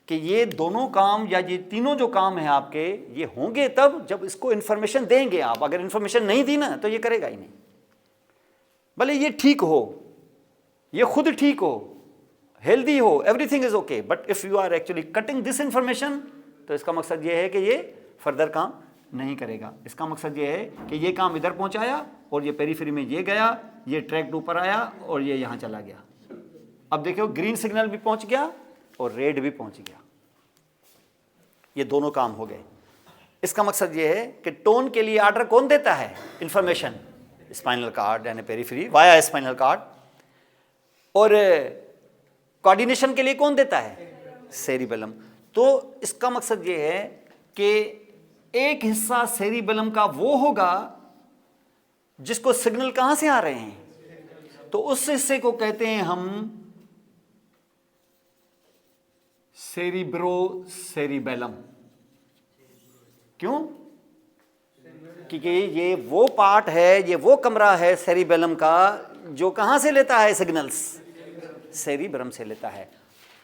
कि ये दोनों काम या ये तीनों जो काम है आपके, ये होंगे तब जब इसको इंफॉर्मेशन देंगे आप। अगर इंफॉर्मेशन नहीं दी ना तो ये करेगा ही नहीं। भले ये ठीक हो, ये खुद ठीक हो, हेल्दी हो, everything is okay, but if you are actually cutting this information तो इसका मकसद ये है कि ये फर्दर काम नहीं करेगा। इसका मकसद ये है कि ये काम इधर पहुंचाया और ये पेरीफेरी में ये गया, ये ट्रैक ऊपर आया और ये यहां चला गया। अब देखो ग्रीन सिग्नल भी पहुंच गया और रेड भी पहुंच गया, ये दोनों काम हो गए। इसका मकसद ये है कि टोन के लिए ऑर्डर कौन देता है? इंफॉर्मेशन, स्पाइनल कार्ड यानी पेरीफेरी वाया स्पाइनल कार्ड। और कोऑर्डिनेशन के लिए कौन देता है? सेरिबेलम। तो इसका मकसद ये है कि एक हिस्सा सेरिबेलम का वो होगा जिसको सिग्नल कहां से आ रहे हैं, तो उस हिस्से को कहते हैं हम सेरिब्रोसेरिबेलम। क्यों? क्योंकि ये वो पार्ट है, ये वो कमरा है सेरिबेलम का जो कहां से लेता है सिग्नल्स? सेरिब्रम से लेता है।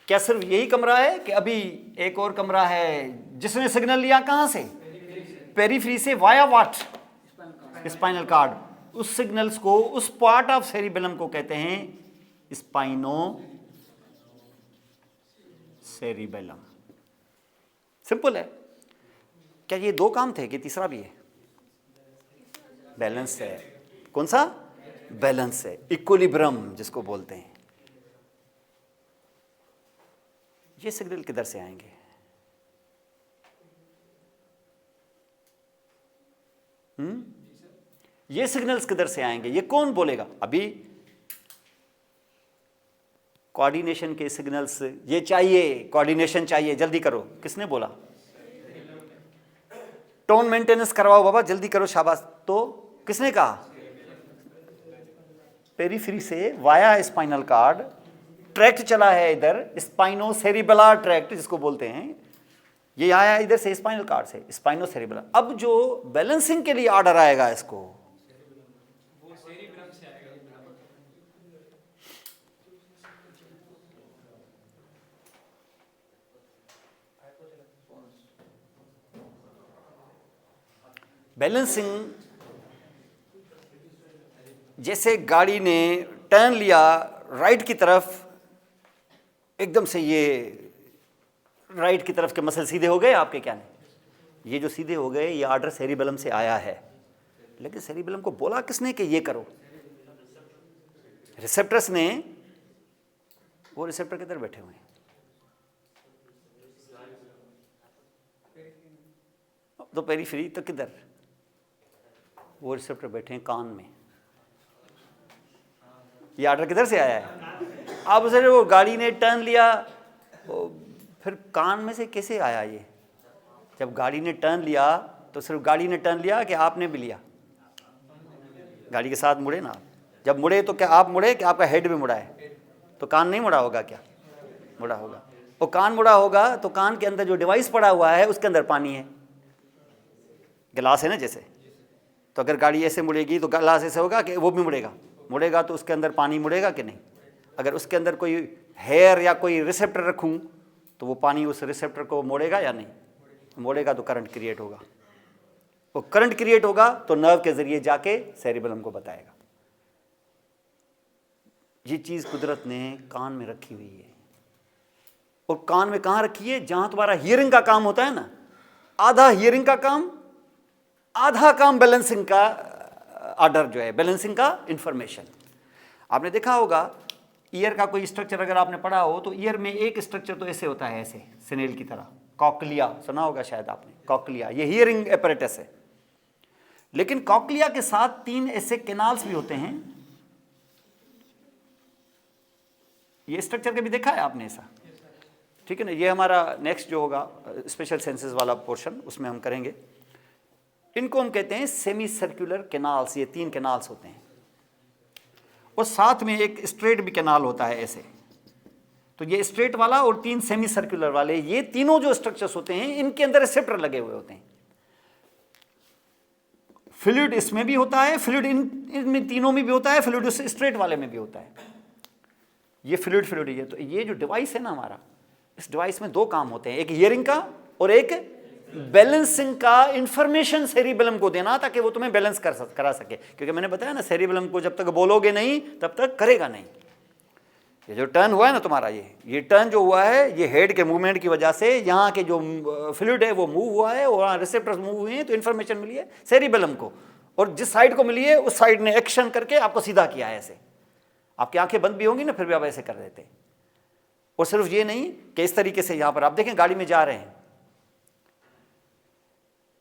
क्या सिर्फ यही कमरा है कि अभी एक और कमरा है जिसने सिग्नल लिया कहां से? पेरीफेरी से, वाया व्हाट? Spinal cord. उस सिग्नल्स को, उस पार्ट ऑफ सेरिबेलम को कहते हैं स्पाइनो सेरिबेलम। सिंपल है। क्या ये दो काम थे कि तीसरा भी है? बैलेंस है। कौन सा? बैलेंस है, इक्विलिब्रियम जिसको बोलते हैं। ये सिग्नल किधर से आएंगे? ये सिग्नल्स किधर से आएंगे? ये कौन बोलेगा? अभी कोऑर्डिनेशन के सिग्नल्स ये चाहिए, कोऑर्डिनेशन चाहिए, जल्दी करो। किसने बोला? टोन मेंटेनेंस करवाओ बाबा, जल्दी करो, शाबाश। तो किसने कहा? पेरीफेरी से वाया स्पाइनल कार्ड ट्रैक्ट चला है इधर, स्पाइनोसेरिबेलर ट्रैक्ट जिसको बोलते हैं। ये आया इधर से स्पाइनल कार्ड से, स्पाइनोसेरिबेलर। अब जो बैलेंसिंग के लिए ऑर्डर आएगा इसको, वो सेरिब्रम से आएगा। बैलेंसिंग जैसे गाड़ी ने टर्न लिया राइट की तरफ, एकदम से ये राइट की तरफ के मसल सीधे हो गए आपके? क्या नहीं, ये जो सीधे हो गए ये ऑर्डर सेरिबेलम से आया है। लेकिन सेरिबेलम को बोला किसने कि ये करो? रिसेप्टर्स ने। वो रिसेप्टर किधर बैठे हुए हैं? तो पेरीफेरी तो किधर? वो रिसेप्टर बैठे हैं कान में। ये ऑर्डर किधर से आया है? अब उसे वो गाड़ी ने टर्न लिया, फिर कान में से कैसे आया ये? जब गाड़ी ने टर्न लिया तो सिर्फ गाड़ी ने टर्न लिया कि आपने भी लिया? गाड़ी के साथ मुड़े ना आप। जब मुड़े तो क्या आप मुड़े कि आपका हेड भी मुड़ा है? तो कान नहीं मुड़ा होगा? क्या मुड़ा होगा? और कान मुड़ा होगा तो कान के अंदर जो डिवाइस पड़ा हुआ है उसके अंदर पानी है, गिलास है ना जैसे। तो अगर गाड़ी ऐसे मुड़ेगी तो गिलास ऐसे होगा कि वो भी मुड़ेगा? मुड़ेगा तो उसके अंदर पानी मुड़ेगा कि नहीं? अगर उसके अंदर कोई हेयर या कोई रिसेप्टर रखूं तो वो पानी उस रिसेप्टर को मोड़ेगा या नहीं? मोड़ेगा तो करंट क्रिएट होगा। वो करंट क्रिएट होगा तो नर्व के जरिए जाके सेरिबेलम को बताएगा। ये चीज कुदरत ने कान में रखी हुई है। और कान में कहां रखी है? जहां तुम्हारा हियरिंग का काम होता है ना, आधा हियरिंग का काम, आधा काम बैलेंसिंग का ऑर्डर जो है, बैलेंसिंग का इंफॉर्मेशन। आपने देखा होगा ईयर का कोई स्ट्रक्चर अगर आपने पढ़ा हो तो ईयर में एक स्ट्रक्चर तो ऐसे होता है, ऐसे स्नेल की तरह, कॉकलिया सुना होगा शायद आपने, कॉकलिया, ये हियरिंग एपरेटस है। लेकिन कॉकलिया के साथ 3 ऐसे कैनाल्स भी होते हैं। ये स्ट्रक्चर कभी देखा है आपने ऐसा? ठीक है ना, ये हमारा नेक्स्ट जो होगा स्पेशल सेंसेस वाला पोर्शन, उसमें हम करेंगे। इनको हम कहते हैं सेमी सर्कुलर कैनाल्स। ये 3 कैनाल्स होते हैं और साथ में एक स्ट्रेट भी कैनाल होता है ऐसे। तो ये स्ट्रेट वाला और 3 सेमी सर्कुलर वाले, ये तीनों जो स्ट्रक्चर्स होते हैं इनके अंदर रिसेप्टर लगे हुए होते हैं। फ्लूइड इसमें भी होता है, फ्लूइड इनमें तीनों में भी होता है, फ्लूइड उस स्ट्रेट वाले में भी होता है। ये फ्लूइड है। तो ये जो डिवाइस है ना हमारा, इस डिवाइस में 2 काम होते हैं, एक हियरिंग का और एक बैलेंसिंग का, इंफॉर्मेशन सेरिबेलम को देना ताकि वो तुम्हें बैलेंस करा सके। क्योंकि मैंने बताया ना, सेरिबेलम को जब तक बोलोगे नहीं तब तक करेगा नहीं। ये जो टर्न हुआ है ना तुम्हारा, ये टर्न जो हुआ है, ये हेड के मूवमेंट की वजह से यहाँ के जो फ्लूइड है वो मूव हुआ है और रिसेप्टर्स मूव हुए हैं, तो इन्फॉर्मेशन मिली है सेरिबेलम को, और जिस साइड को मिली है उस साइड ने एक्शन करके आपको सीधा किया है। ऐसे आपकी आंखें बंद भी होंगी ना, फिर भी आप ऐसे कर देते। और सिर्फ ये नहीं कि इस तरीके से यहाँ पर आप देखें गाड़ी में जा रहे हैं,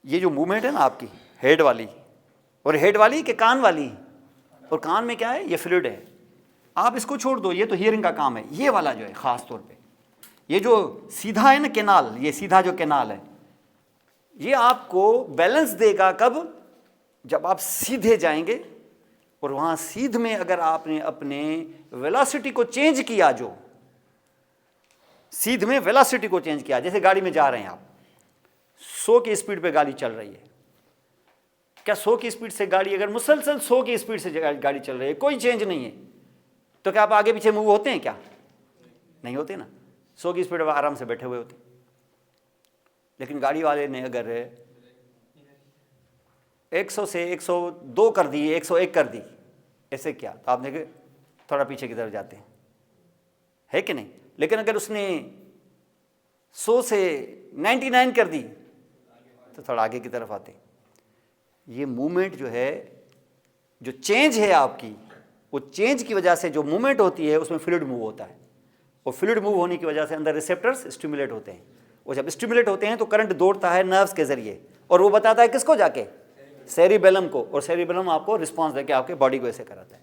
ये जो मूवमेंट है ना आपकी हेड वाली, और हेड वाली के कान वाली, और कान में क्या है, ये फ्लूइड है। आप इसको छोड़ दो, ये तो हियरिंग का काम है। ये वाला जो है खास तौर पे, ये जो सीधा है ना कैनाल, ये सीधा जो कैनाल है, ये आपको बैलेंस देगा कब? जब आप सीधे जाएंगे और वहां सीध में अगर आपने अपने वेलोसिटी को चेंज किया, जो सीध में वेलोसिटी को चेंज किया, जैसे गाड़ी में जा रहे हैं आप, 100 की स्पीड पे गाड़ी चल रही है, क्या 100 की स्पीड से गाड़ी, अगर मुसलसल 100 की स्पीड से गाड़ी चल रही है, कोई चेंज नहीं है, तो क्या आप आगे पीछे मूव होते हैं? क्या नहीं होते ना। 100 की स्पीड पर आराम से बैठे हुए होते। लेकिन गाड़ी वाले ने अगर 100 से 102 कर दी, 101 कर दी, ऐसे क्या, तो आप देखें थोड़ा पीछे की तरफ जाते हैं, है कि नहीं? लेकिन अगर उसने 100 से 99 कर दी तो थोड़ा आगे की तरफ आते। ये मूवमेंट जो है, जो चेंज है आपकी, वो चेंज की वजह से जो मूवमेंट होती है उसमें फ्लूइड मूव होता है, और फ्लूइड मूव होने की वजह से अंदर रिसेप्टर्स स्टिमुलेट होते हैं, और जब स्टिमुलेट होते हैं तो करंट दौड़ता है नर्व्स के जरिए, और वो बताता है किसको? जाके सेरिबेलम को, और सेरिबेलम आपको रिस्पॉन्स देके आपके बॉडी को ऐसे कराता है।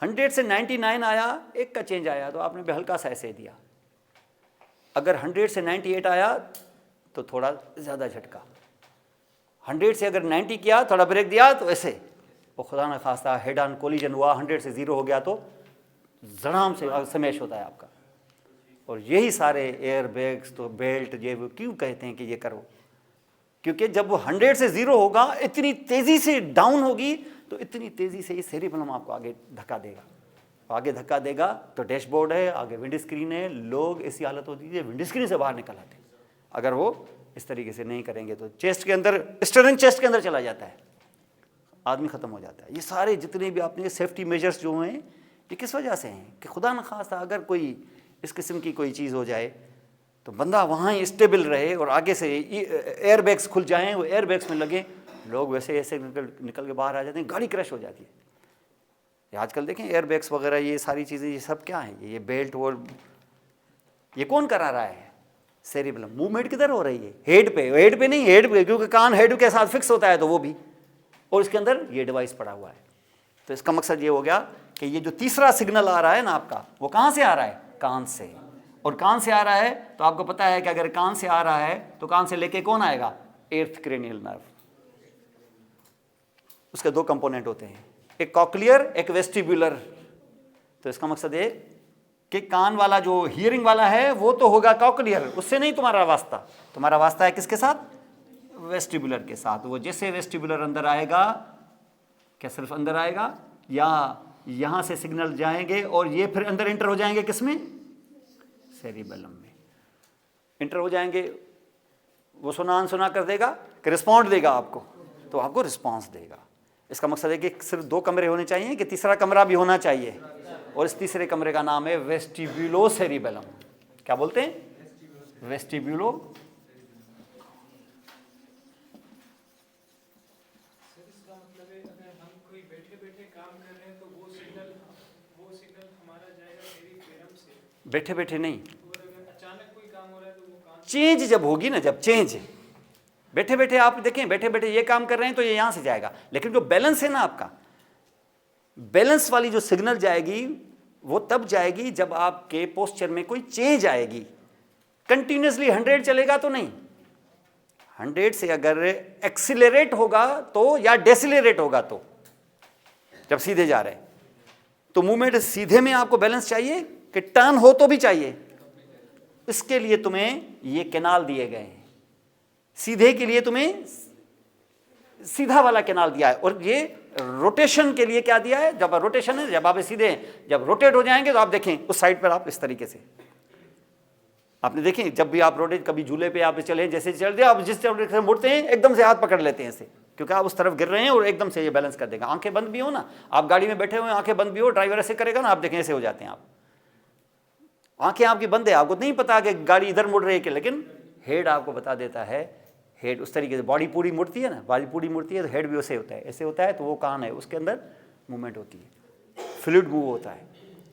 100 से 99 आया, 1 का चेंज आया तो आपने भी हल्का सा ऐसे दिया। अगर 100 से 98 आया तो थोड़ा ज़्यादा झटका। 100 से अगर 90 किया, थोड़ा ब्रेक दिया, तो ऐसे, और खुदा न खास्ता हेड ऑन कोलिजन हुआ, 100 से 0 हो गया तो जड़ाम से स्मैश होता है आपका। और यही सारे एयर बैग्स, तो बेल्ट, ये वो क्यों कहते हैं कि ये करो? क्योंकि जब वो 100 से 0 होगा, इतनी तेज़ी से डाउन होगी, तो इतनी तेज़ी से ये सेरिबेलम आपको आगे धक्का देगा। आगे धक्का देगा तो डैशबोर्ड है, आगे विंड स्क्रीन है, लोग ऐसी हालत होती है विंड स्क्रीन से बाहर निकल आते हैं। अगर वो इस तरीके से नहीं करेंगे तो चेस्ट के अंदर, स्टीयरिंग चेस्ट के अंदर चला जाता है, आदमी ख़त्म हो जाता है। ये सारे जितने भी आपने सेफ्टी मेजर्स जो हैं, ये किस वजह से हैं कि खुदा न खास्ता अगर कोई इस किस्म की कोई चीज़ हो जाए तो बंदा वहाँ ही स्टेबल रहे, और आगे से एयर बैग्स खुल जाएँ, वो एयर बैग्स में लगे, लोग वैसे ऐसे निकल के बाहर आ जाते हैं, गाड़ी क्रैश हो जाती है। ये आजकल देखें एयर बैग्स वगैरह, ये सारी चीज़ें, ये सब क्या है? ये बेल्ट, और ये कौन करा रहा है? सेरिबेलम। मूवमेंट किधर हो रही है? हेड पे नहीं, हेड पे, क्योंकि कान हेड के साथ फिक्स होता है, तो वो भी, और इसके अंदर ये डिवाइस पड़ा हुआ है। तो इसका मकसद ये हो गया कि ये जो तीसरा सिग्नल आ रहा है ना आपका, वो कहाँ से आ रहा है? कान से। और कान से आ रहा है तो आपको पता है कि अगर कान से आ रहा है तो कान से लेके कौन आएगा? 8th cranial nerve. उसके 2 कंपोनेंट होते हैं, एक कॉक्लियर, एक वेस्टिब्युलर। तो इसका मकसद है कि कान वाला जो हियरिंग वाला है वो तो होगा कॉक्लियर, उससे नहीं तुम्हारा वास्ता। तुम्हारा वास्ता है किसके साथ? वेस्टिब्युलर के साथ। वो जैसे वेस्टिब्युलर अंदर आएगा, क्या सिर्फ अंदर आएगा, या यहाँ से सिग्नल जाएंगे और ये फिर अंदर इंटर हो जाएंगे, किसमें? सेरिबेलम में इंटर हो जाएंगे। वो सुना अनसुना कर देगा कि रिस्पॉन्ड देगा आपको, तो आपको रिस्पॉन्स देगा। इसका मकसद है कि सिर्फ 2 कमरे होने चाहिए कि तीसरा कमरा भी होना चाहिए, और इस तीसरे कमरे का नाम है वेस्टिब्यूलो सेरिबेलम। क्या बोलते हैं? वेस्टिब्यूलो। इसका मतलब है अगर हम कोई बैठे बैठे काम कर रहे हैं तो बैठे बैठे नहीं, अचानक कोई काम हो रहा है तो वो काम चेंज जब होगी ना, जब चेंज, बैठे बैठे आप देखें, बैठे बैठे ये काम कर रहे हैं तो ये यहां से जाएगा, लेकिन जो बैलेंस है ना आपका, बैलेंस वाली जो सिग्नल जाएगी वो तब जाएगी जब आपके पोस्चर में कोई चेंज आएगी। कंटिन्यूसली 100 चलेगा तो नहीं, 100 से अगर एक्सीलरेट होगा तो या डेसिलरेट होगा तो, जब सीधे जा रहे हैं तो मूवमेंट सीधे में आपको बैलेंस चाहिए कि टर्न हो तो भी चाहिए। इसके लिए तुम्हें ये कैनाल दिए गए हैं, सीधे के लिए तुम्हें सीधा वाला कैनाल दिया है, और ये रोटेशन के लिए क्या दिया है, जब रोटेशन है, जब आप सीधे हैं, जब रोटेट हो जाएंगे तो आप देखें उस साइड पर आप इस तरीके से, आपने देखें जब भी आप रोटेट, कभी झूले पे आप चले, जैसे चलते आप जिस तरफ से मुड़ते हैं एकदम से हाथ पकड़ लेते हैं ऐसे, क्योंकि आप उस तरफ गिर रहे हैं और एकदम से ये बैलेंस कर देगा। आंखें बंद भी हो ना, आप गाड़ी में बैठे हुए आंखें बंद भी हो, ड्राइवर ऐसे करेगा ना, आप देखें ऐसे हो जाते हैं आप, आंखें आपकी बंद है, आपको नहीं पता कि गाड़ी इधर मुड़ रही है कि, लेकिन हेड आपको बता देता है, हेड उस तरीके से, बॉडी पूरी मुड़ती है ना, बॉडी पूरी मुड़ती है तो हेड भी वैसे होता है, ऐसे होता है तो वो कान है, उसके अंदर मूवमेंट होती है, फ्लूइड मूव होता है,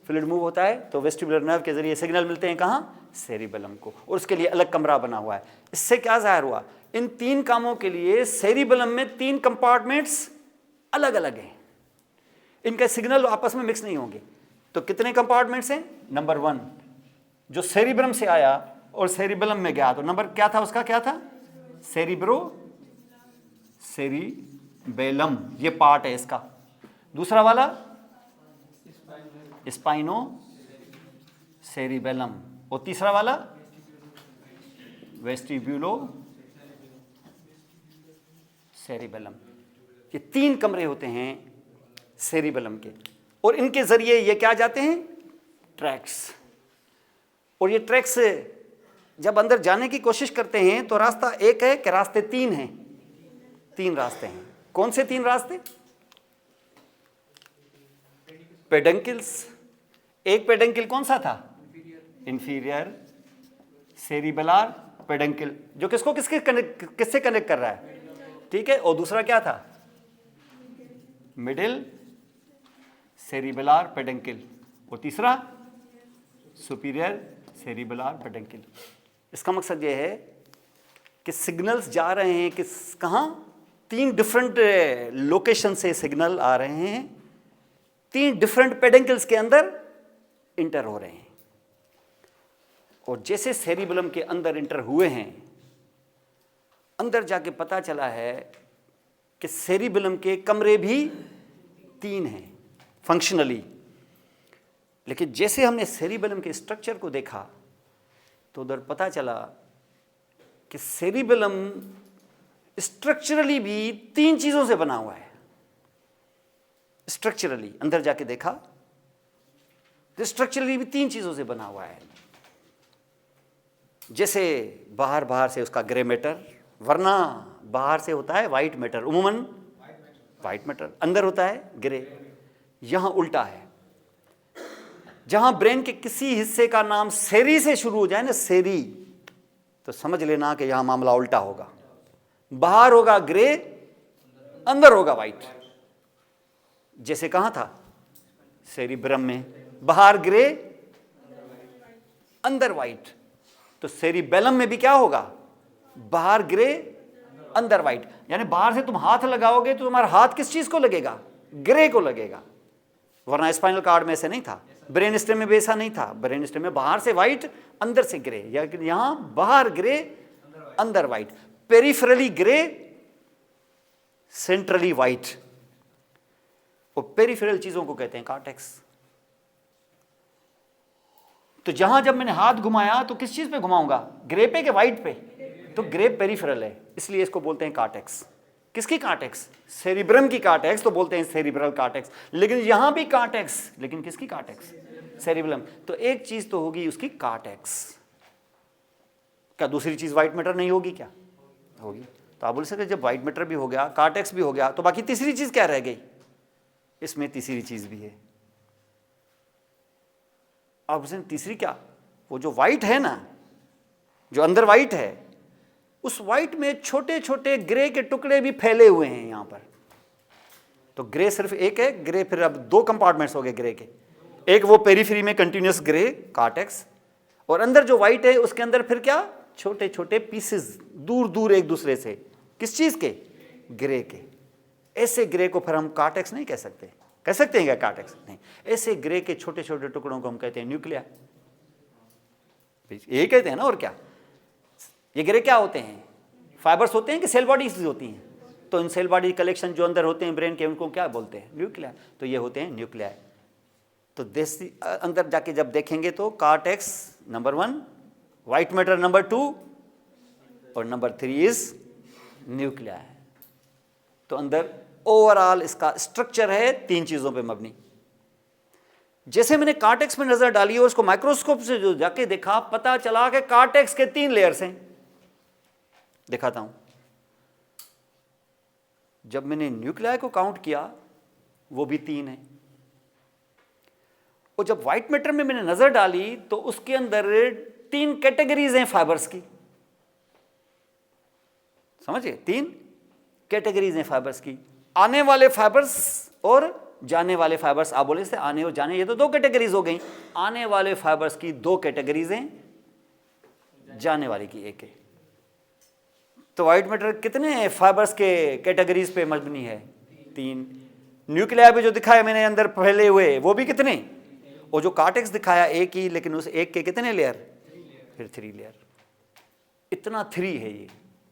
फ्लूइड मूव होता है तो वेस्टिबुलर नर्व के जरिए सिग्नल मिलते हैं कहाँ, सेरिबेलम को, और उसके लिए अलग कमरा बना हुआ है। इससे क्या जाहिर हुआ, इन 3 कामों के लिए सेरिबेलम में 3 कंपार्टमेंट्स अलग अलग हैं, इनके सिग्नल आपस में मिक्स नहीं होंगे। तो कितने कंपार्टमेंट्स हैं, नंबर 1 जो सेरिब्रम से आया और सेरिबेलम में गया, तो नंबर क्या था उसका, क्या था, सेरिबेलम, ये पार्ट है इसका। दूसरा वाला स्पाइनो सेरिबेलम, और तीसरा वाला वेस्टिब्यूलो सेरिबेलम। ये 3 कमरे होते हैं सेरिबेलम के, और इनके जरिए ये क्या जाते हैं, ट्रैक्स, और ये ट्रैक्स जब अंदर जाने की कोशिश करते हैं तो रास्ता एक है कि रास्ते 3 हैं, 3 रास्ते हैं। कौन से 3 रास्ते, पेडंकल्स, एक पेडंकल कौन सा था, इंफीरियर सेरिबेलर पेडंकल, जो किसको किससे कनेक्ट कर रहा है, ठीक है, और दूसरा क्या था, मिडिल सेरिबेलर पेडंकल, और तीसरा सुपीरियर सेरिबेलर पेडंकल। इसका मकसद ये है कि सिग्नल्स जा रहे हैं किस, कहाँ, 3 डिफरेंट लोकेशन से सिग्नल आ रहे हैं, 3 डिफरेंट पेडंकल्स के अंदर इंटर हो रहे हैं, और जैसे सेरिबेलम के अंदर इंटर हुए हैं, अंदर जाके पता चला है कि सेरिबेलम के कमरे भी 3 हैं फंक्शनली, लेकिन जैसे हमने सेरिबेलम के स्ट्रक्चर को देखा तो उधर पता चला कि सेरिबेलम स्ट्रक्चरली भी 3 चीजों से बना हुआ है। स्ट्रक्चरली अंदर जाके देखा तो स्ट्रक्चरली भी 3 चीजों से बना हुआ है। जैसे बाहर से उसका ग्रे मैटर, वरना बाहर से होता है वाइट मैटर, उमूमन वाइट मैटर, अंदर होता है ग्रे। यहां उल्टा है, जहां ब्रेन के किसी हिस्से का नाम सेरी से शुरू हो जाए ना, सेरी, तो समझ लेना कि यहां मामला उल्टा होगा, बाहर होगा ग्रे, अंदर होगा वाइट। जैसे कहां था, सेरिब्रम में, बाहर ग्रे अंदर वाइट, तो सेरिबेलम में भी क्या होगा, बाहर ग्रे अंदर वाइट। यानी बाहर से तुम हाथ लगाओगे तो तुम्हारा हाथ किस चीज को लगेगा, ग्रे को लगेगा, वरना स्पाइनल कार्ड में ऐसे नहीं था, ब्रेन स्टेम में भी ऐसा नहीं था। ब्रेन स्टेम में बाहर से वाइट अंदर से ग्रे, यहां बाहर ग्रे अंदर white, peripherally grey centrally white. और पेरिफेरल चीजों को कहते हैं कॉर्टेक्स। तो जहां जब मैंने हाथ घुमाया तो किस चीज पे घुमाऊंगा, ग्रे पे के वाइट पे, तो ग्रे पेरिफेरल है, इसलिए इसको बोलते हैं कॉर्टेक्स। किसकी कॉर्टेक्स, सेरिब्रम की कॉर्टेक्स, तो बोलते हैं सेरिब्रल कॉर्टेक्स। लेकिन यहां भी कॉर्टेक्स, लेकिन किसकी कॉर्टेक्स, सेरिबेलम। तो एक चीज तो होगी उसकी कॉर्टेक्स, क्या दूसरी चीज व्हाइट मैटर नहीं होगी, क्या होगी। तो आप बोल सकते जब व्हाइट मैटर भी हो गया, कॉर्टेक्स भी हो गया, तो बाकी तीसरी चीज क्या रह गई, इसमें तीसरी चीज भी है। आप बोलते तीसरी क्या, वो जो व्हाइट है ना, जो अंदर व्हाइट है, उस व्हाइट में छोटे छोटे ग्रे के टुकड़े भी फैले हुए हैं यहां पर। तो ग्रे सिर्फ एक है, ग्रे फिर अब 2 कंपार्टमेंट्स हो गए ग्रे के, एक वो पेरीफ्री में कंटिन्यूस ग्रे कार्टेक्स, और अंदर जो व्हाइट है उसके अंदर फिर क्या, छोटे छोटे पीसेस दूर दूर एक दूसरे से, किस चीज के, ग्रे के। ऐसे ग्रे को फिर हम कार्टेक्स नहीं कह सकते, कह सकते हैं क्या कार्टेक्स, नहीं। ऐसे ग्रे के छोटे छोटे टुकड़ों को हम कहते हैं न्यूक्लिया, यही कहते हैं ना, और क्या। ये ग्रे क्या होते हैं, फाइबर्स होते हैं कि सेल बॉडीज होती हैं, तो इन सेल बॉडी कलेक्शन जो अंदर होते हैं ब्रेन के, उनको क्या बोलते हैं, न्यूक्लिया। तो ये होते हैं न्यूक्लिया। तो देसी अंदर जाके जब देखेंगे तो cortex number 1, white matter number 2, और नंबर 3 इज न्यूक्लिया है। तो अंदर ओवरऑल इसका स्ट्रक्चर है 3 चीजों पे मबनी। जैसे मैंने कार्टेक्स में नजर डाली और उसको माइक्रोस्कोप से जो जाके देखा, पता चला कि कार्टेक्स के 3 लेयर्स हैं। दिखाता हूं। जब मैंने न्यूक्लियाई को काउंट किया वो भी 3 है, और जब व्हाइट मैटर में मैंने नजर डाली तो उसके अंदर 3 कैटेगरीज हैं फाइबर्स की, समझिए 3 कैटेगरीज हैं फाइबर्स की, आने वाले फाइबर्स और जाने वाले फाइबर्स। आप बोले से आने और जाने, ये तो 2 कैटेगरीज हो गई। आने वाले फाइबर्स की 2 कैटेगरीज हैं, जाने वाले की 1 है। तो व्हाइट मैटर कितने फाइबर्स के कैटेगरीज पे मबनी है, 3। न्यूक्लिया भी जो दिखाया मैंने अंदर फैले हुए वो भी कितने, और जो कार्टेक्स दिखाया 1 ही, लेकिन उस 1 के कितने लेयर, फिर 3 लेयर। इतना 3 है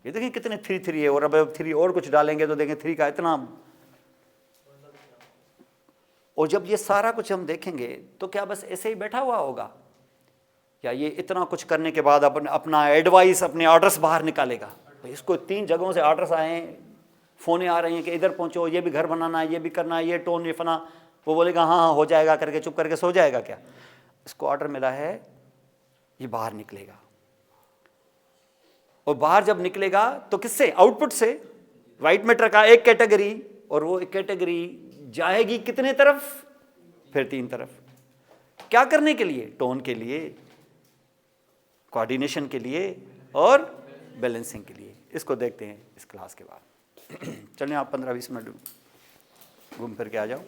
ये देखिए कितने 3 है। और अब 3 और कुछ डालेंगे तो देखें 3 का इतना। और जब ये सारा कुछ हम देखेंगे तो क्या बस ऐसे ही बैठा हुआ होगा, या ये इतना कुछ करने के बाद अपना एडवाइस, अपने ऑर्डर्स बाहर निकालेगा। इसको 3 जगहों से ऑर्डर्स आए हैं, फ़ोनें आ रही हैं कि इधर पहुंचो, ये भी घर बनाना है, ये भी करना है, ये टोन, ये फना। वो बोलेगा हाँ हाँ हो जाएगा करके चुप करके सो जाएगा क्या। इसको ऑर्डर मिला है, ये बाहर निकलेगा। और बाहर जब निकलेगा तो किससे, आउटपुट से। व्हाइट मैटर का 1 कैटेगरी, और वो 1 कैटेगरी जाएगी कितने तरफ, फिर 3 तरफ। क्या करने के लिए, टोन के लिए, कोऑर्डिनेशन के लिए और बैलेंसिंग के लिए। इसको देखते हैं इस क्लास के बाद। चलिए आप 15-20 मिनट घूम फिर के आ जाओ।